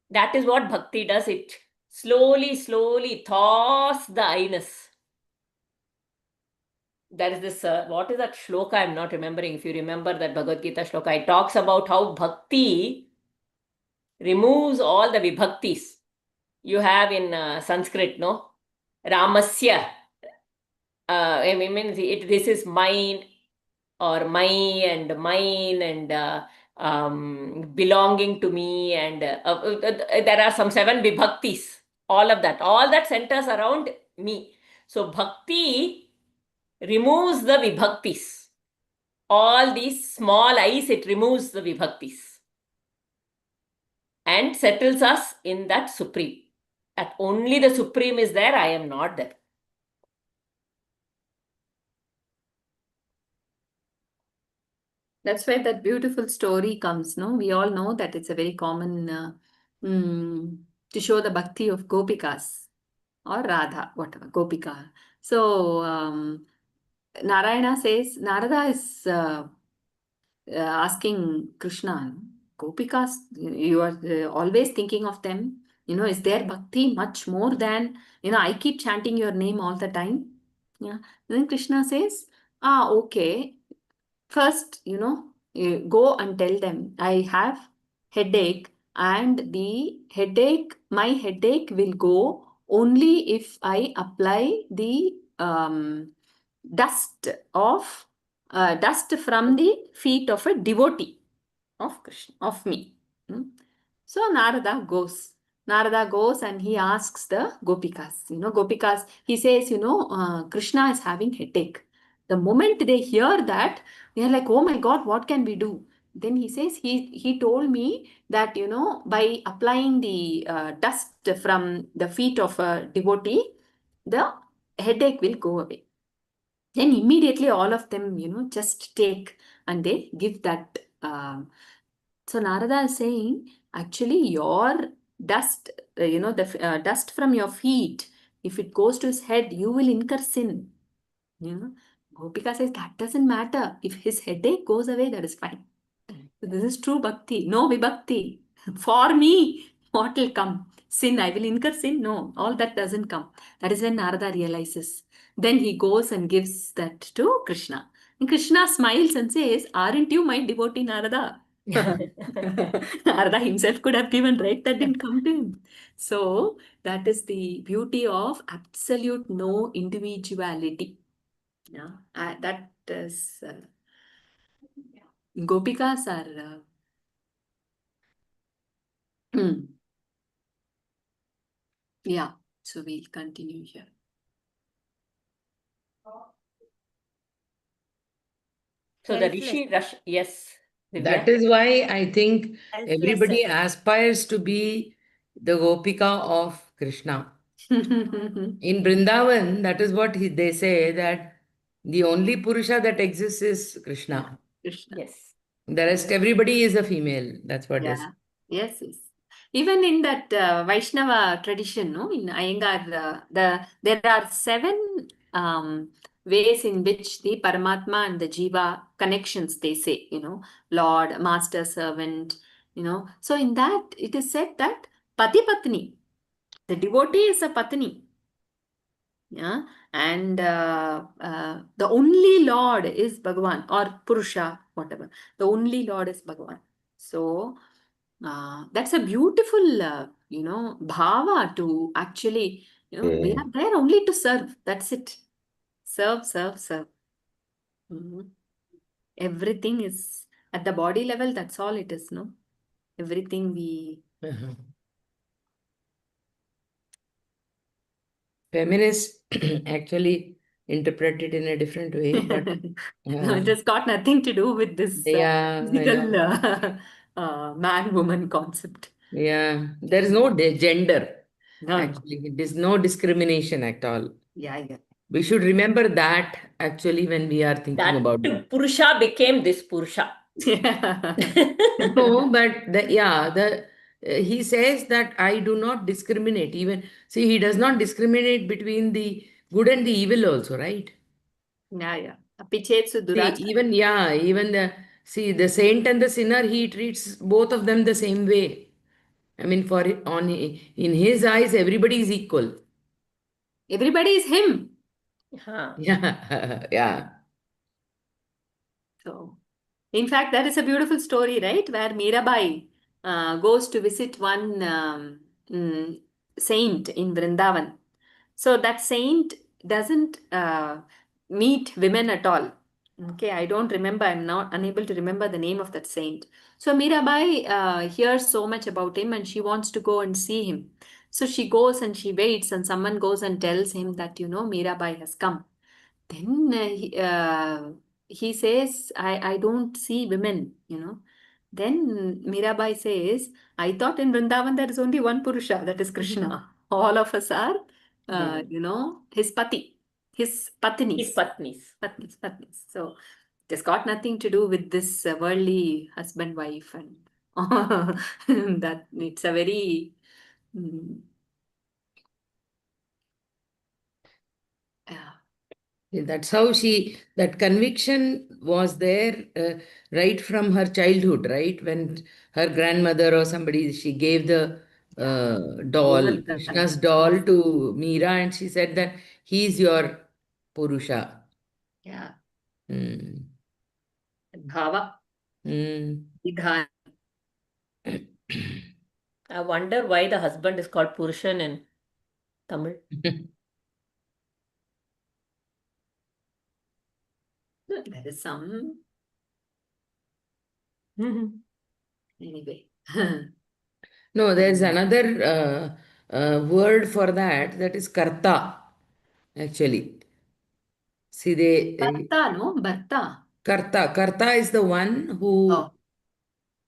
That is what bhakti does. It slowly, slowly thaws the I-ness. There is this, what is that shloka? I'm not remembering. If you remember that Bhagavad Gita shloka, it talks about how bhakti removes all the vibhaktis. You have in Sanskrit, no? Ramasya. I mean, this is mine or my and mine and belonging to me. And there are some 7 vibhaktis. All that centers around me. So bhakti removes the vibhaktis. All these small I's, it removes the vibhaktis and settles us in that supreme. That only the supreme is there, I am not there. That's where that beautiful story comes, no? We all know that it's a very common to show the bhakti of Gopikas or Radha, whatever, Gopika. So Narayana says, Narada is asking Krishna, Gopikas, you are always thinking of them. Is their bhakti much more than, I keep chanting your name all the time? Yeah. Then Krishna says, okay. First, you go and tell them, I have headache, and my headache will go only if I apply the dust from the feet of a devotee of Krishna, of me. So Narada goes and he asks the Gopikas. Gopikas, he says, Krishna is having headache. The moment they hear that, they are like, oh my God, what can we do? Then he says, he told me that, by applying the dust from the feet of a devotee, the headache will go away. Then immediately all of them, just take and they give that. So Narada is saying, actually, your dust, the dust from your feet, if it goes to his head, you will incur sin. Gopika says that doesn't matter. If his headache goes away, that is fine. So this is true bhakti. No vibhakti. For me, what will come? Sin. I will incur sin? No, all that doesn't come. That is when Narada realizes. Then he goes and gives that to Krishna. And Krishna smiles and says, aren't you my devotee, Narada? Narada himself could have given, right? That didn't come to him. So that is the beauty of absolute no individuality. Yeah, that is Gopikas are. Yeah, so we'll continue here. So the Rishi, yes, That Divya. is why I think Selfless everybody service. aspires to be the Gopika of Krishna. In Vrindavan, that is what they say, that the only Purusha that exists is Krishna. Krishna. Yes. The rest, everybody is a female. That's what they say. Yeah. Yes. Even in that Vaishnava tradition, no, in Iyengar, there are 7 ways in which the Paramatma and the Jiva connections, they say, Lord, Master, Servant, So in that, it is said that Pati Patni, the devotee is a Patni. Yeah, and the only Lord is Bhagavan or Purusha, whatever. The only Lord is Bhagavan. So that's a beautiful, bhava to actually, we are there only to serve. That's it. Serve, serve, serve. Everything is at the body level. That's all it is, no? Everything we. Feminists actually interpret it in a different way, but No, it has got nothing to do with this yeah, I physical know. man-woman concept. Yeah, there is no gender. No. Actually, it is no discrimination at all. Yeah. We should remember that actually when we are thinking about it. That Purusha became this Purusha. No, but he says that I do not discriminate. Even see, he does not discriminate between the good and the evil also, right? Yeah. Apichetsu See, durachara. even the See, the saint and the sinner, he treats both of them the same way. I mean, in his eyes, everybody is equal. Everybody is him. Huh. Yeah, yeah. So, in fact, that is a beautiful story, right? Where Mirabai goes to visit one saint in Vrindavan. So that saint doesn't meet women at all. Okay, I don't remember. I'm not unable to remember the name of that saint. So Mirabai hears so much about him and she wants to go and see him. So she goes and she waits, and someone goes and tells him that, Mirabai has come. Then he says, I don't see women. Then Mirabai says, I thought in Vrindavan there is only one Purusha, that is Krishna. All of us are, his pati, his His patnis. patnis. Patnis. So it has got nothing to do with this worldly husband, wife, and that it's a very, mm, yeah. That's how that conviction was there right from her childhood, right? When her grandmother or somebody, she gave the doll, Govardhan. Krishna's doll to Meera, and she said that he's your Purusha. Yeah. Mm. Bhava, Mm. Vidhan. I wonder why the husband is called Purushan in Tamil. There is some, anyway. No, there's another word for that, that is karta, actually. See, Bharta, no? Bharta. karta is the one who, Oh,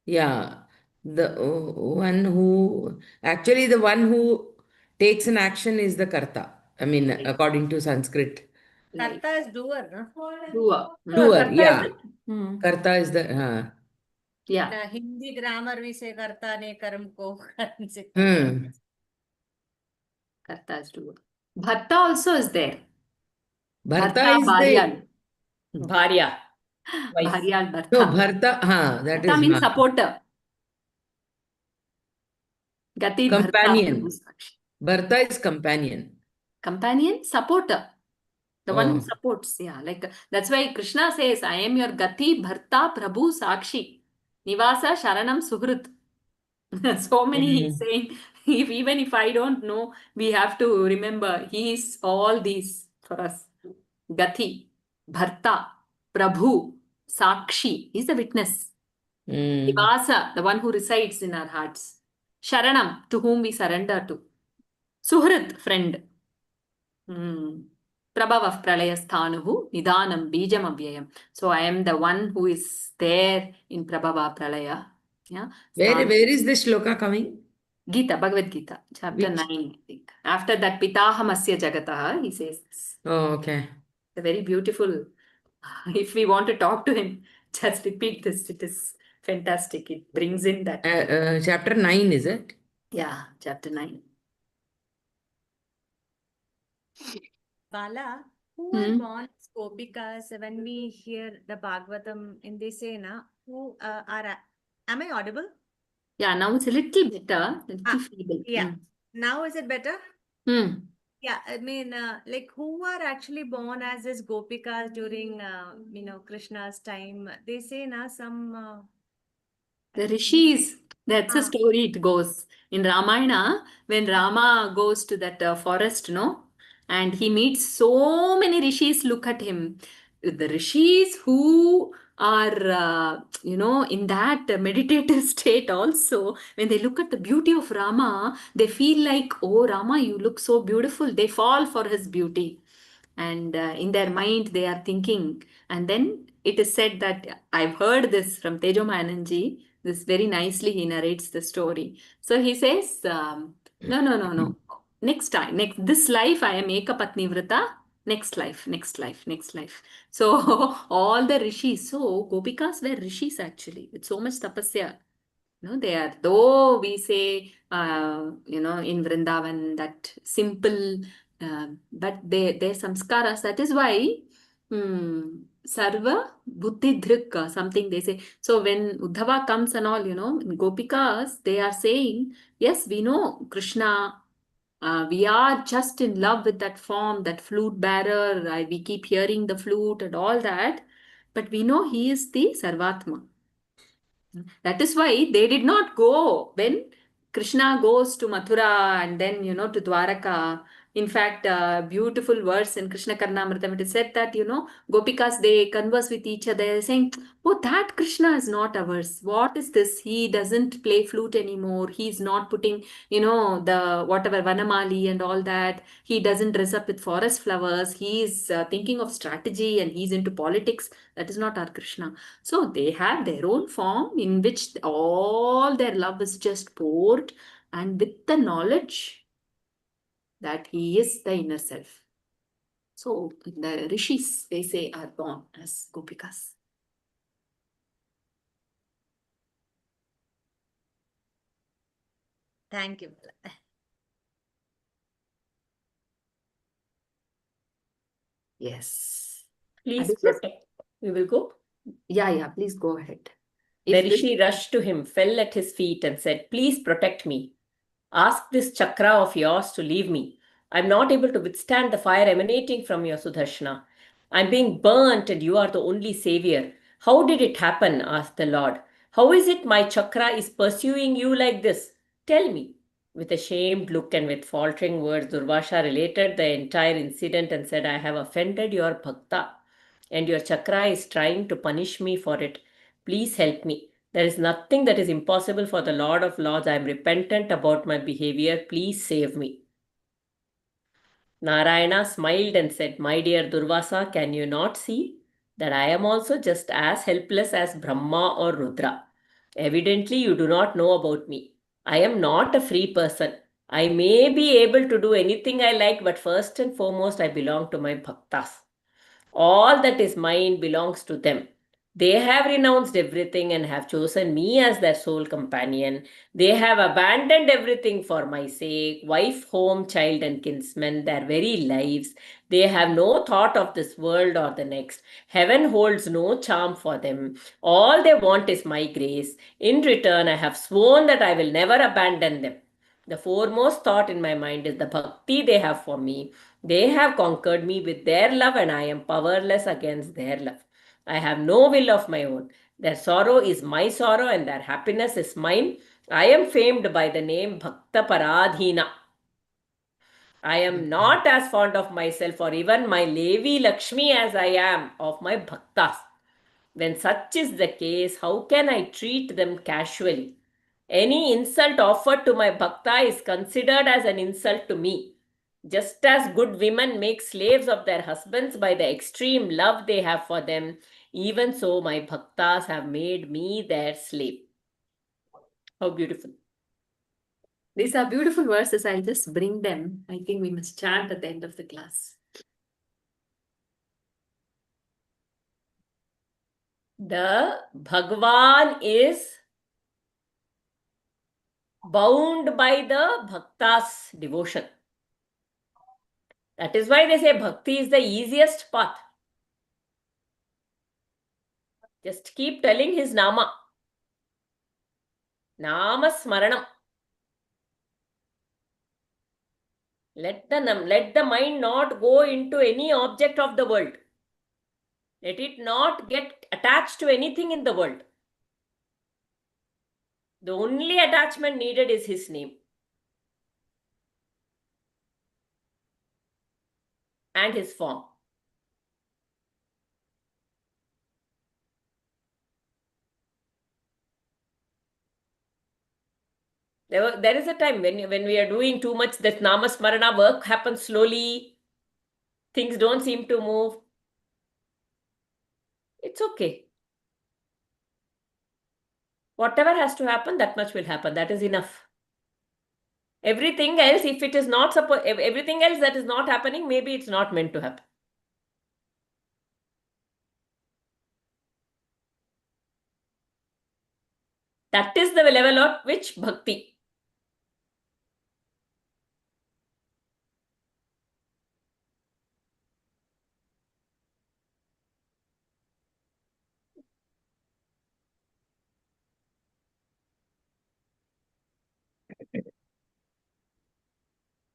yeah, the one who, actually the one who takes an action is the karta. I mean, right, according to Sanskrit. right. Karta is doer, no? Doer. Doer, Karta is yeah. it. Hmm. Karta is the, Yeah. In Hindi grammar we say karta ne karm ko karm se karta. hmm. Karta is doer. Bharta also is there. Bharta Bharta, is the, Bharyal. Bharya, wife. Bharyal, no, Bharta. Bharta, that Bharta is, means supporter. Gati Bharta Prabhu companion. Sakshi. Bharta is companion. Companion, supporter. The one who Oh. supports. Yeah. Like that's why Krishna says, I am your Gati Bharta Prabhu Sakshi. Nivasa Sharanam Suhrit. So many he's Mm. saying, even if I don't know, we have to remember he is all these for us. Gati, Bharta, Prabhu, Sakshi, he's the witness. Mm. Nivasa, the one who resides in our hearts. Sharanam, to whom we surrender to. Suhrit, friend. Prabhava pralayasthanuhu nidanam bijam avyayam. So I am the one who is there in Prabhava pralaya. Yeah. Where is this shloka coming? Gita, Bhagavad Gita, chapter Which? 9, I think. After that, Pitahamasya Jagataha, he says this. Oh, okay. A very beautiful. If we want to talk to him, just repeat this. It is fantastic. It brings in that. Chapter 9, is it? Yeah, chapter 9. Bala, who Hmm. are born as Gopikas when we hear the Bhagavatam in this na, who am I audible? Yeah, now it's a little better, a little feeble. Yeah. Now is it better? Hmm. Yeah, I mean, like who are actually born as this Gopikas during, Krishna's time? They say na some. The rishis, that's a Ah, story it goes. In Ramayana, when Rama goes to that forest, no, and he meets so many rishis, look at him. The rishis who are, in that meditative state also, when they look at the beauty of Rama, they feel like, oh, Rama, you look so beautiful. They fall for his beauty. And in their mind, they are thinking. And then it is said that I've heard this from Tejo Mananji. This very nicely he narrates the story. So he says, no. Next time, next this life, I am Ekapatni Vrata. Next life, next life, next life. So all the rishis, so Gopikas were rishis actually, with so much tapasya. No, they are, though we say, in Vrindavan, that simple, but their samskaras, that is why Sarva Buddhi Dhrika, something they say. So when Uddhava comes and all, Gopikas, they are saying, yes, we know Krishna, we are just in love with that form, that flute bearer. We keep hearing the flute and all that, but we know he is the Sarvatma. That is why they did not go when Krishna goes to Mathura and then, to Dwaraka. In fact, beautiful verse in Krishna Karnamritam, it is said that, Gopikas, they converse with each other saying, oh, that Krishna is not ours. What is this? He doesn't play flute anymore. He's not putting, the whatever Vanamali and all that. He doesn't dress up with forest flowers. He's thinking of strategy and he's into politics. That is not our Krishna. So they have their own form in which all their love is just poured and with the knowledge that he is the inner self. So the rishis, they say, are born as gopikas. Thank you. Yes. Please Aditya? protect. We will go. Yeah, please go ahead. The If this- rishi rushed to him, fell at his feet, and said, please protect me. Ask this chakra of yours to leave me. I'm not able to withstand the fire emanating from your Sudarshana. I'm being burnt, and you are the only savior. How did it happen? Asked the Lord. How is it my chakra is pursuing you like this? Tell me. With a shamed look and with faltering words, Durvasha related the entire incident and said, I have offended your bhakta, and your chakra is trying to punish me for it. Please help me. There is nothing that is impossible for the Lord of Lords. I am repentant about my behavior. Please save me. Narayana smiled and said, my dear Durvasa, can you not see that I am also just as helpless as Brahma or Rudra? Evidently, you do not know about me. I am not a free person. I may be able to do anything I like, but first and foremost, I belong to my bhaktas. All that is mine belongs to them. They have renounced everything and have chosen me as their sole companion. They have abandoned everything for my sake, wife, home, child, and kinsmen, their very lives. They have no thought of this world or the next. Heaven holds no charm for them. All they want is my grace. In return, I have sworn that I will never abandon them. The foremost thought in my mind is the bhakti they have for me. They have conquered me with their love, and I am powerless against their love. I have no will of my own. Their sorrow is my sorrow, and their happiness is mine. I am famed by the name Bhakta Paradhina. I am not as fond of myself or even my Levi Lakshmi as I am of my Bhaktas. When such is the case, how can I treat them casually? Any insult offered to my Bhakta is considered as an insult to me. Just as good women make slaves of their husbands by the extreme love they have for them, even so my Bhaktas have made me their slave. How beautiful. These are beautiful verses. I'll just bring them. I think we must chant at the end of the class. The Bhagwan is bound by the Bhakta's devotion. That is why they say Bhakti is the easiest path. Just keep telling his Nama. Nama Smaranam. Let the mind not go into any object of the world. Let it not get attached to anything in the world. The only attachment needed is his name and his form. There is a time when we are doing too much, that Namasmarana work happens slowly. Things don't seem to move. It's okay. Whatever has to happen, that much will happen. That is enough. Everything else, if it is not everything else that is not happening, maybe it's not meant to happen. That is the level at which bhakti.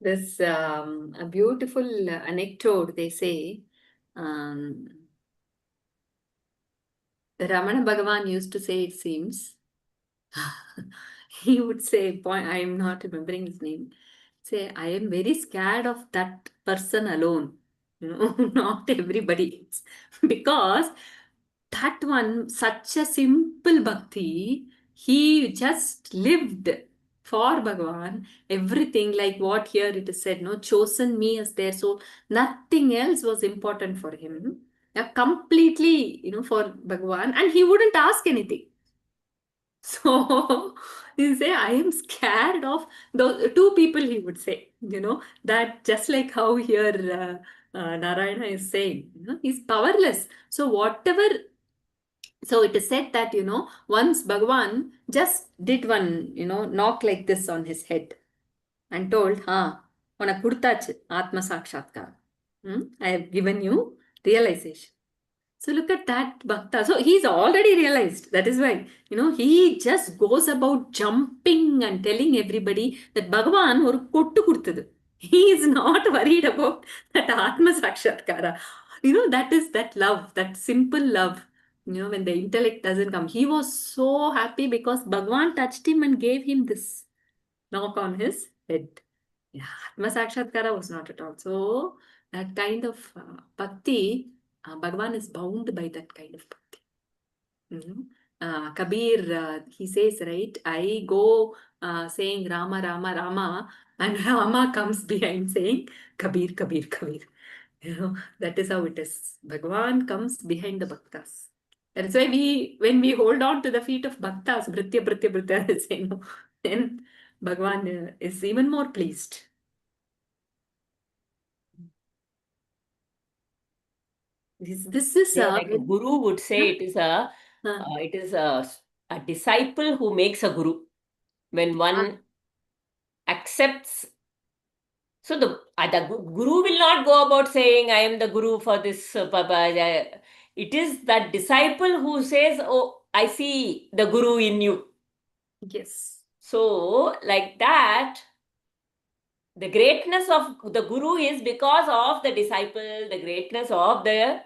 This a beautiful anecdote, they say. Um, Ramana Bhagavan used to say, it seems, he would say, I am not remembering his name, say, I am very scared of that person alone, not everybody else. Because that one, such a simple bhakti, he just lived for Bhagavan, everything like what here it is said, no, chosen me as their soul, nothing else was important for him. Completely, for Bhagavan, and he wouldn't ask anything. So he say, I am scared of those two people, he would say, that just like how here Narayana is saying, he's powerless. So whatever, so it is said that, once Bhagavan just did one, knock like this on his head and told, உனக்கு கொடுத்தாச்சு ஆத்ம சாட்சாத்காரம். I have given you realization. So look at that bhakta. So he's already realized. That is why, he just goes about jumping and telling everybody that Bhagavan ஒரு கொட்டு கொடுத்தது. He is not worried about that Atma Sakshatkara. That is that love, that simple love. When the intellect doesn't come. He was so happy because Bhagavan touched him and gave him this knock on his head. Yeah, Atma Sakshatkara was not at all. So that kind of bhakti, Bhagavan is bound by that kind of bhakti. Kabir, he says, right, I go saying Rama, Rama, Rama, and Rama comes behind saying Kabir, Kabir, Kabir. That is how it is. Bhagavan comes behind the bhaktas. That's why when we hold on to the feet of bhaktas, Bhritya, Bhritya, Bhritya, then Bhagavan is even more pleased. This is Yeah, like a guru would say, Huh? it is Huh. a disciple who makes a guru. When one accepts, so the guru will not go about saying, I am the guru for this. It is that disciple who says, oh, I see the guru in you. Yes. So like that, the greatness of the guru is because of the disciple. The greatness of the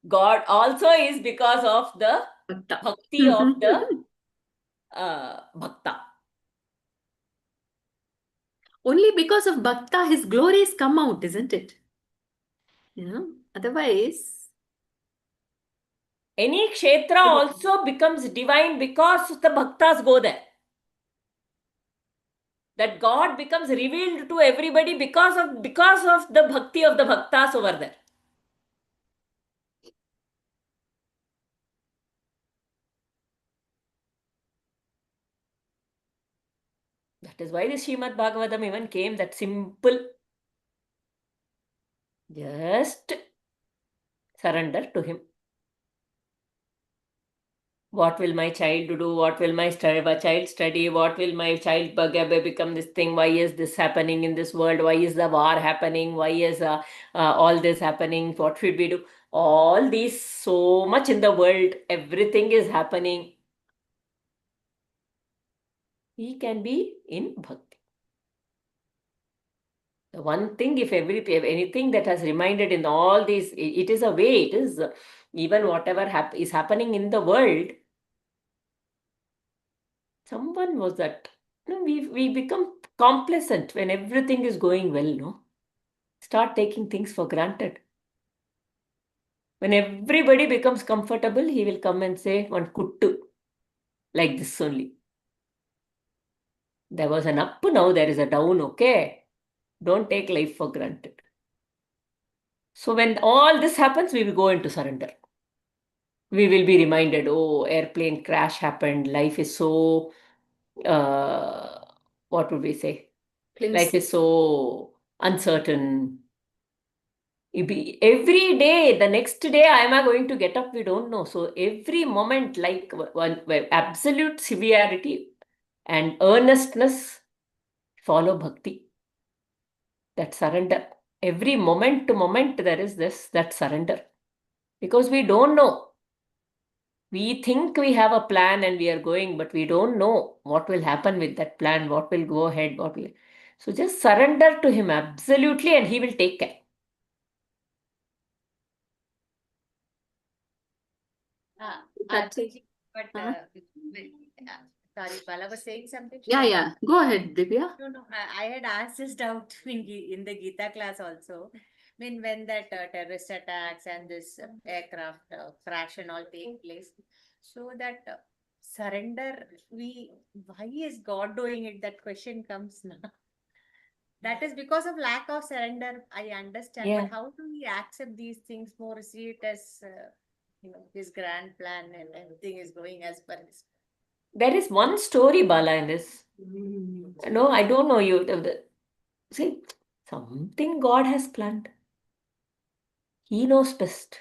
God also is because of the Bhakta. bhakti of the bhakta. Only because of bhakta his glories come out, isn't it? Otherwise, Any kshetra also becomes divine because the bhaktas go there. That God becomes revealed to everybody because of the bhakti of the bhaktas over there. That is why the Srimad Bhagavatam even came that simple. Just surrender to him. What will my child do? What will my child study? What will my child become this thing? Why is this happening in this world? Why is the war happening? Why is all this happening? What should we do? All these, so much in the world, everything is happening. He can be in bhakti. The one thing, if anything that has reminded in all these, it is a way, it is even whatever is happening in the world. Someone was that, we become complacent when everything is going well, no? Start taking things for granted. When everybody becomes comfortable, he will come and say one kuttu, like this only. There was an up, now there is a down, okay? Don't take life for granted. So when all this happens, we will go into surrender. We will be reminded, oh, airplane crash happened. Life is so, what would we say? Life is so uncertain. Every day, the next day, am I going to get up? We don't know. So every moment, like one absolute severity and earnestness, follow bhakti. That surrender. Every moment to moment, there is that surrender. Because we don't know. We think we have a plan and we are going, but we don't know what will happen with that plan, what will go ahead, So just surrender to him absolutely and he will take care. That's it. Thinking, but Huh? sorry, Bala was saying something. Yeah. Go ahead, Divya. No. I had asked this doubt in the Gita class also. I mean, when that terrorist attacks and this aircraft crash and all take place, so that surrender, why is God doing it? That question comes now. That is because of lack of surrender. I understand, Yeah. but how do we accept these things more? See it as his grand plan and everything is going as per his. There is one story, Bala, in this. No, I don't know you. See, something God has planned. He knows best.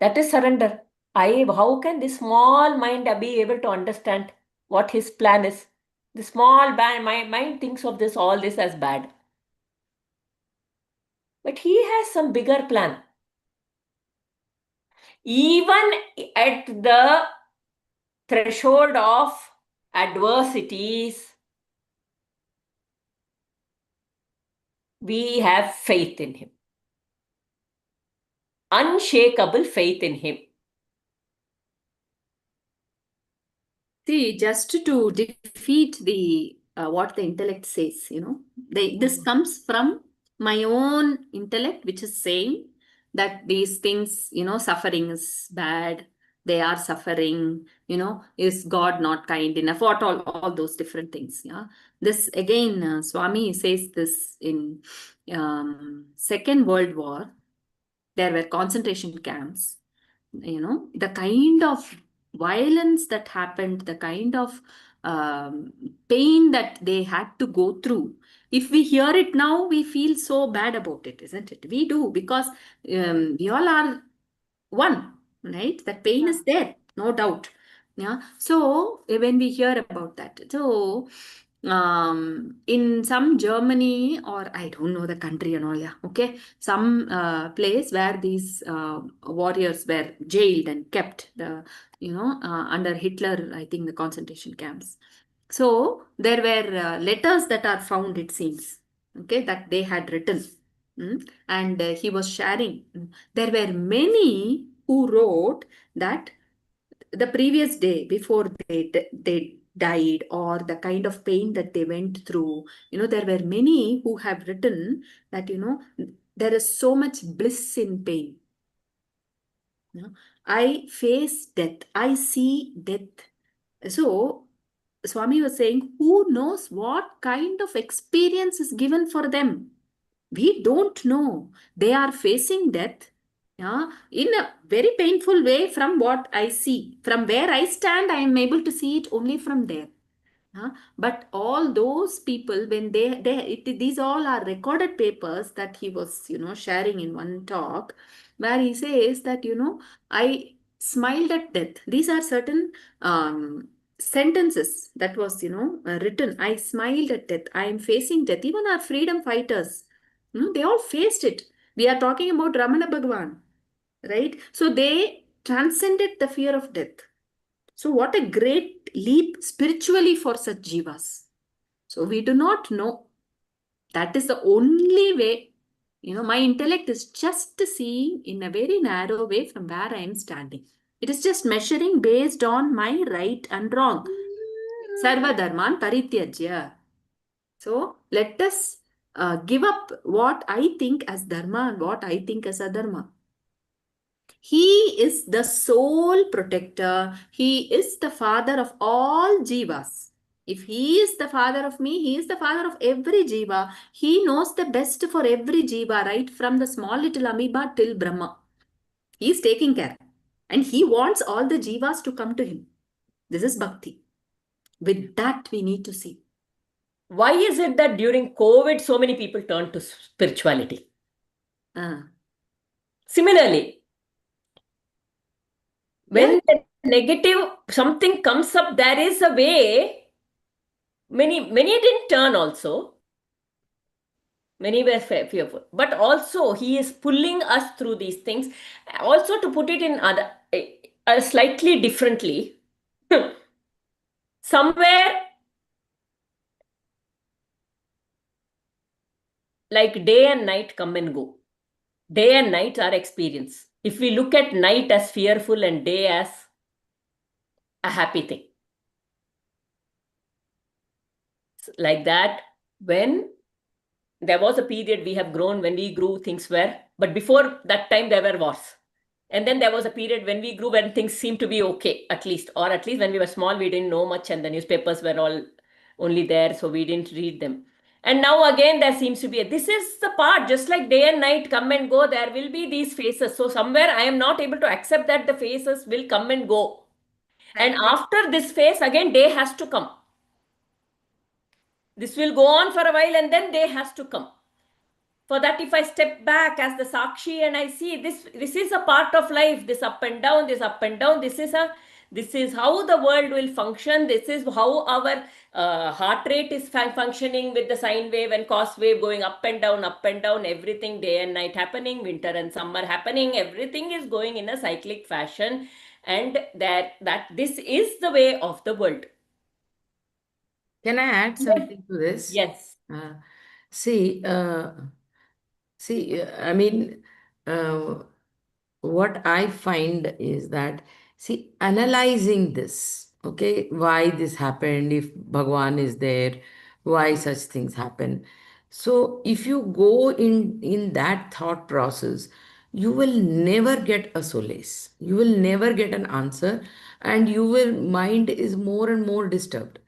That is surrender. How can this small mind be able to understand what his plan is? The small my mind thinks of all this as bad. But he has some bigger plan. Even at the threshold of adversities, we have faith in him. Unshakable faith in him. See, just to defeat the what the intellect says, this comes from my own intellect, which is saying that these things, suffering is bad. They are suffering. Is God not kind enough? What all those different things? Yeah. This again, Swami says this in Second World War. There were concentration camps. The kind of violence that happened, the kind of pain that they had to go through. If we hear it now, we feel so bad about it, isn't it? We do, because we all are one, right? That pain is there, no doubt. Yeah. So when we hear about that, so in some Germany, or I don't know the country and all, yeah, okay, some place where these warriors were jailed and kept, under Hitler, I think, the concentration camps. So there were letters that are found, it seems, okay, that they had written. And he was sharing. There were many who wrote that the previous day before they died, or the kind of pain that they went through, there were many who have written that, there is so much bliss in pain. I face death, I see death. So Swami was saying, who knows what kind of experience is given for them? We don't know. They are facing death, yeah, in a very painful way. From what I see, from where I stand, I am able to see it only from there. But all those people, when these all are recorded papers that he was, sharing in one talk, where he says that, I smiled at death. These are certain sentences that was, written. I smiled at death. I am facing death. Even our freedom fighters, they all faced it. We are talking about Ramana Bhagwan, right? So they transcended the fear of death. So what a great leap spiritually for such jivas. So we do not know. That is the only way. My intellect is just seeing in a very narrow way from where I am standing. It is just measuring based on my right and wrong. Sarva dharman parityajya. So let us give up what I think as dharma and what I think as adharma. He is the sole protector. He is the father of all jivas. If he is the father of me, he is the father of every jiva. He knows the best for every jiva, right from the small little amoeba till Brahma. He is taking care. And he wants all the jivas to come to him. This is bhakti. With that, we need to see. Why is it that during COVID, so many people turn to spirituality? Similarly, when the negative something comes up, there is a way. Many didn't turn also. Many were fearful. But also, he is pulling us through these things. Also, to put it in slightly differently, somewhere like day and night come and go. Day and night are experience. If we look at night as fearful and day as a happy thing, like that, when there was a period we have grown, when we grew, things were, but before that time there were wars. And then there was a period when we grew, when things seemed to be okay, at least, or at least when we were small, we didn't know much, and the newspapers were all only there, so we didn't read them. And now again, there seems to be this is the part, just like day and night come and go, there will be these phases. So somewhere I am not able to accept that the phases will come and go. And after this phase, again, day has to come. This will go on for a while and then day has to come. For that, if I step back as the Sakshi and I see this is a part of life, this up and down, this is how the world will function. This is how our heart rate is functioning with the sine wave and cos wave going up and down, everything day and night happening, winter and summer happening, everything is going in a cyclic fashion, and that this is the way of the world. Can I add something to this? Yes. See, I mean, what I find is that, see, analyzing this, okay, why this happened, if Bhagwan is there, why such things happen. So if you go in that thought process, you will never get a solace. You will never get an answer, and your mind is more and more disturbed.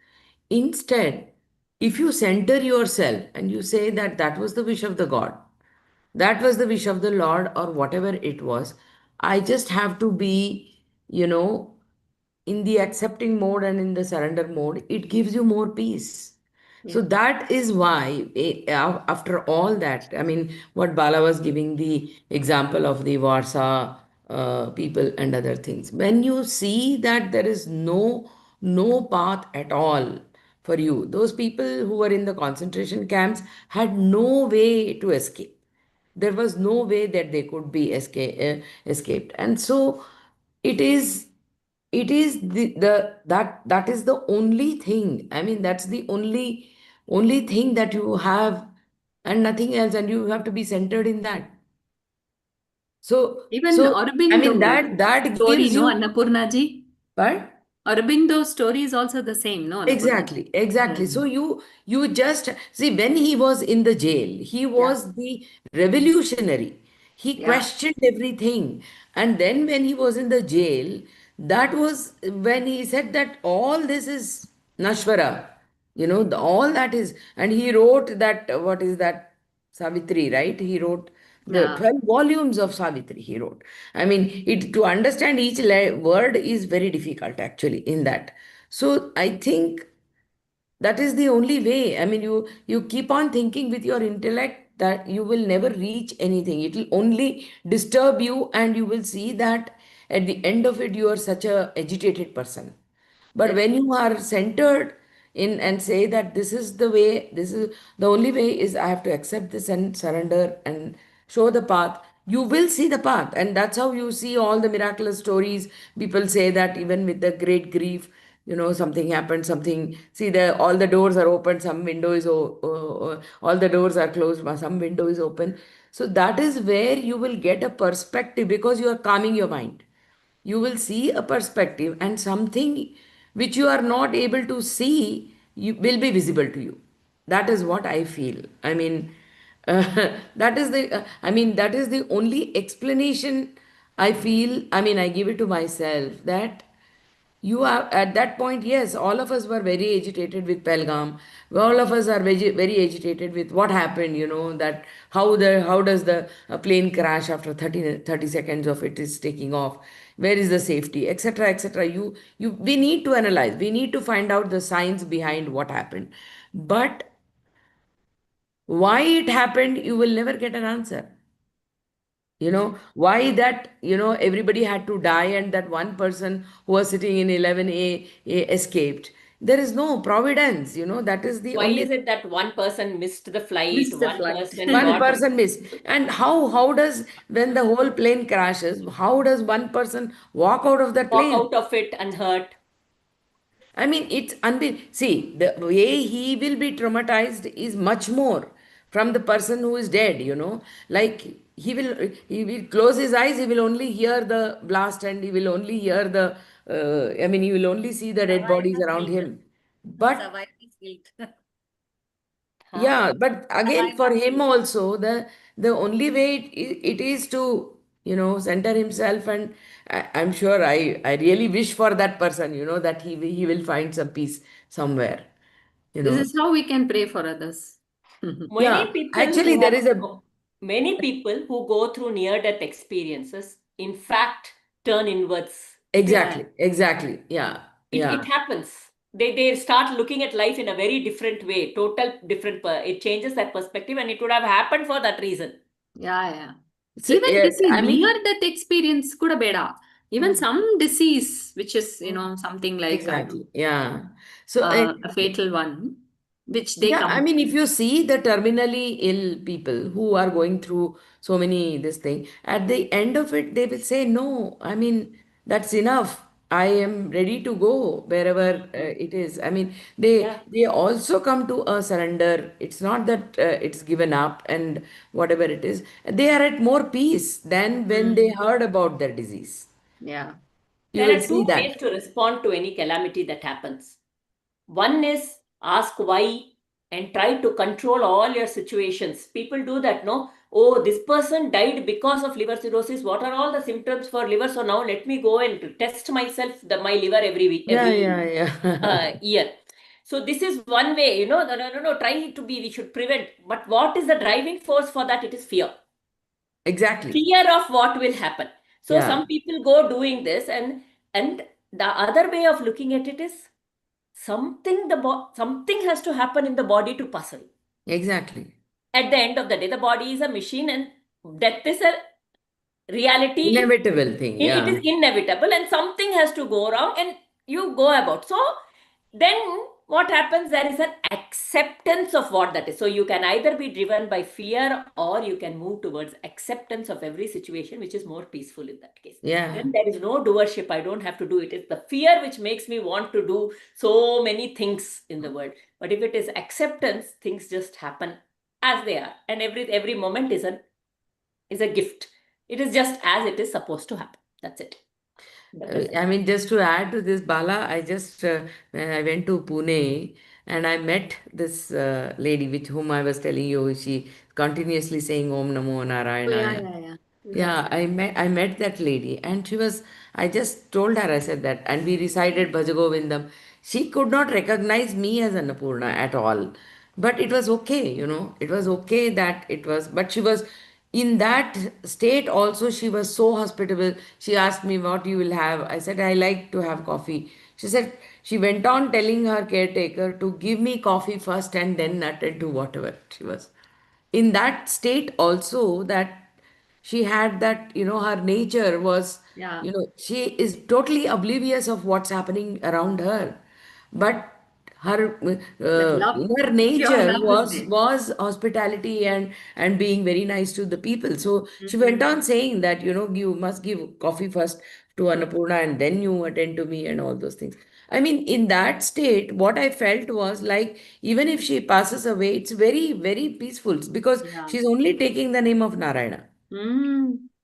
Instead, if you center yourself and you say that that was the wish of the God, that was the wish of the Lord, or whatever it was, I just have to be, you know, in the accepting mode and in the surrender mode, it gives you more peace. So that is why, after all that, I mean, what Bala was giving the example of the Warsaw people and other things. When you see that there is no path at all for you, those people who were in the concentration camps had no way to escape. There was no way that they could be escaped, and so it is that is the only thing. I mean, that's the only thing that you have, and nothing else, and you have to be centered in that. So Even I mean, Aurobindo that story, gives no, you. Annapurna ji? But Aurobindo's story is also the same, no, Annapurna ji? exactly. So you just see, when he was in the jail, he Yeah. was the revolutionary. He Yeah. questioned everything. And then when he was in the jail, that was when he said that all this is Nashvara. All that is, and he wrote that, what is that? Savitri, right? He wrote the Yeah. 12 volumes of Savitri, he wrote. I mean, to understand each word is very difficult actually in that. So I think that is the only way. I mean, you keep on thinking with your intellect, that you will never reach anything. It will only disturb you, and you will see that at the end of it, you are such a agitated person. But when you are centered in and say that this is the way, this is the only way, is I have to accept this and surrender and show the path, you will see the path. And that's how you see all the miraculous stories. People say that even with the great grief, something happened, something, see, all the doors are open, some window is, all the doors are closed, but some window is open. So that is where you will get a perspective, because you are calming your mind. You will see a perspective, and something which you are not able to see, you will be visible to you. That is what I feel. I mean, that is the only explanation I feel. I mean, I give it to myself that you are at that point. Yes, all of us were very agitated with Pelgam. All of us are very agitated with what happened, that how does the plane crash after 30 seconds of it is taking off? Where is the safety, etc., etc. We need to analyze. We need to find out the science behind what happened. But why it happened, you will never get an answer. Why that, everybody had to die, and that one person who was sitting in 11A escaped. There is no providence, that is the Why only. is it that one person missed the flight, Missed the one flight. person One got person missed. And how does, when the whole plane crashes, how does one person walk out of that walk plane? out of it unhurt? I mean, it's unbelievable. See, the way he will be traumatized is much more from the person who is dead, like he will close his eyes, he will only hear the blast, and he will only hear the he will only see the dead bodies Survivor's around guilt. him. But Survivor's guilt. Huh? yeah, but again, for Survivor's him guilt. also, the only way it is to, center himself. And I'm sure I really wish for that person, that he will find some peace somewhere, you This know. is how we can pray for others. Yeah, Many people actually, who there have is a many people who go through near-death experiences, in fact, turn inwards. Yeah, exactly, yeah, It yeah, happens. They start looking at life in a very different way, total different. It changes that perspective, and it would have happened for that reason. yeah. Even yeah, disease, I near mean, death experience kuda beda. Even Mm, some disease, which is, mm. something like, I don't exactly, yeah. So, a fatal one, which they yeah, I come. mean, if you see the terminally ill people who are going through so many this thing, at the end of it, they will say, "No, I mean, that's enough. I am ready to go wherever it is." I mean, Yeah, they also come to a surrender. It's not that it's given up and whatever it is. They are at more peace than when they Mm, heard about their disease. yeah, You there will are see two that. ways to respond to any calamity that happens. One is ask why and try to control all your situations. People do that, no? Oh, this person died because of liver cirrhosis. What are all the symptoms for liver? So now let me go and test myself my liver every week, Yeah, every yeah, yeah. year. So this is one way, no, no, no, no, no. Try to be. We should prevent. But what is the driving force for that? It is fear. Exactly. Fear of what will happen. So Yeah, some people go doing this, and the other way of looking at it is something has to happen in the body to pass away. exactly. At the end of the day, the body is a machine, and death is a reality. Inevitable thing. It is Yeah. inevitable, and something has to go wrong, and you go about. So then what happens? There is an acceptance of what that is. So you can either be driven by fear, or you can move towards acceptance of every situation, which is more peaceful in that case. Yeah. Then there is no doership. I don't have to do it. It's the fear which makes me want to do so many things in the world. But if it is acceptance, things just happen as they are, and every moment is a gift. It is just as it is supposed to happen. That's it. That is it. I mean, just to add to this, Bala, when I went to Pune and I met this lady with whom I was telling you, she continuously saying Om Namo oh yeah, Narayana. yeah, yeah. You have Yeah, said. I met that lady, and I just told her, I said that, and we recited Bhajagovindam. She could not recognize me as Annapurna at all. But it was okay, it was okay that it was, but she was in that state also, she was so hospitable. She asked me what you will have. I said, I like to have coffee. She said, she went on telling her caretaker to give me coffee first and then attend to whatever she was in that state also, that she had that, her nature was, Yeah, she is totally oblivious of what's happening around her. But her that love, inner pure nature love is there. was hospitality and being very nice to the people. So she went Mm, on saying that, you must give coffee first to Annapurna and then you attend to me and all those things. I mean, in that state, what I felt was like, even if she passes away, it's very, very peaceful because yeah. she's only taking the name of Narayana.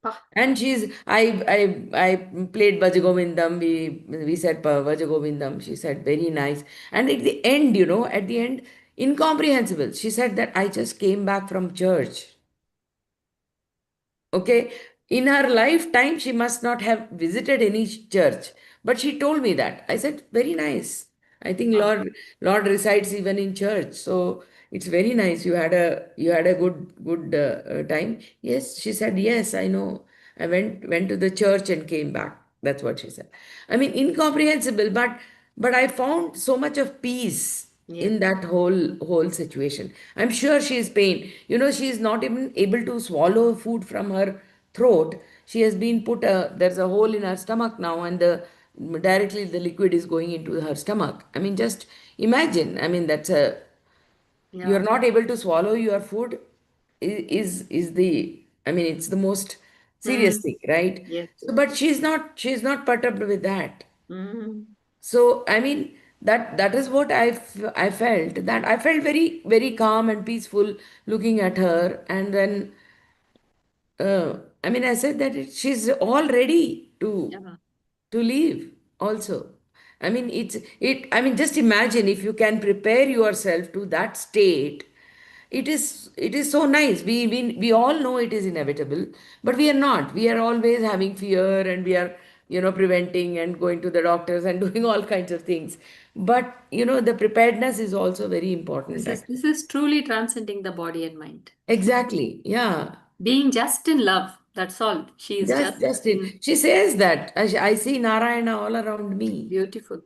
Pa. And I played Bhajagovindam. We said Bhajagovindam. She said very nice. And at the end, incomprehensible. She said that I just came back from church. Okay. In her lifetime, she must not have visited any church. But she told me that. I said, very nice. I think Pa. Lord resides even in church. So it's very nice. You had a good time. Yes, she said, yes, I know. I went to the church and came back. That's what she said. I mean, incomprehensible, but I found so much of peace Yes. in that whole situation. I'm sure she is pain. She is not even able to swallow food from her throat. She has been there's a hole in her stomach now, and directly the liquid is going into her stomach. I mean, just imagine. I mean, you're Yeah. not able to swallow your food is the, I mean, it's the most serious Mm, thing, right? yes. So, but she's not perturbed with that. Mm, So, I mean, that is what I felt. That I felt very, very calm and peaceful looking at her. And then, I mean, I said that she's all ready Yeah. to leave also. I mean, I mean, just imagine if you can prepare yourself to that state. It is so nice. We all know it is inevitable, but we are not. We are always having fear, and we are, preventing and going to the doctors and doing all kinds of things. But the preparedness is also very important. This is truly transcending the body and mind. Exactly. Yeah. Being just in love. That's all. She is Just it. She says that I see Narayana all around me. beautiful.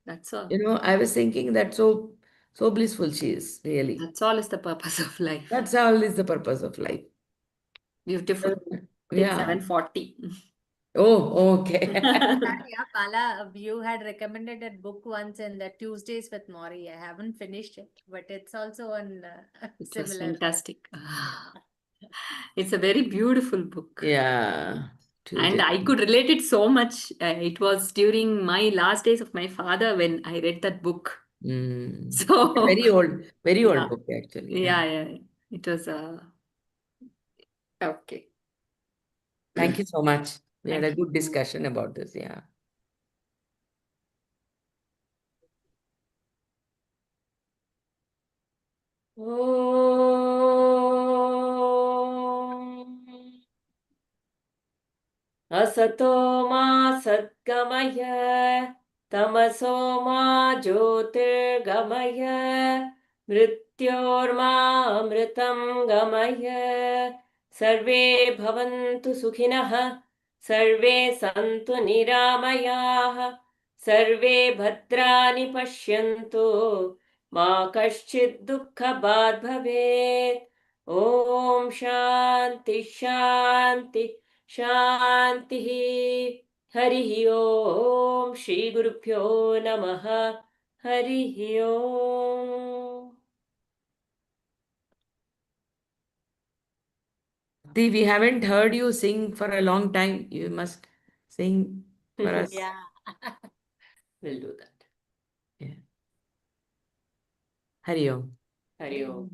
That's all. I was thinking that so blissful she is, really. That's all is the purpose of life. That's all is the purpose of life. Beautiful. It's Yeah. 7:40. Oh, okay. Yeah, Pala, you had recommended that book once in the Tuesdays with Maury. I haven't finished it, but it's also on It was similar. fantastic. It's a very beautiful book. Yeah. And I could relate it so much. It was during my last days of my father when I read that book. Mm. So, Very yeah, old book actually. yeah. It was okay. Thank you so much. We had a Thank you. good discussion about this. Yeah. Om. असतो मा सद्गमय तमसो मा ज्योतिर्गमय मृत्योर्मा अमृतं गमय सर्वे भवन्तु सुखिनः सर्वे सन्तु निरामयाः सर्वे भद्राणि पश्यन्तु मा कश्चित् दुःखभाग् भवेत् ॐ शान्ति शान्ति शान्तिः हरिः ॐ श्रीगुरुभ्यो नमः हरिः ॐ We haven't heard you sing for a long time. You must sing for us. Yeah. We'll do that. Yeah. Hari Om. Hari Om.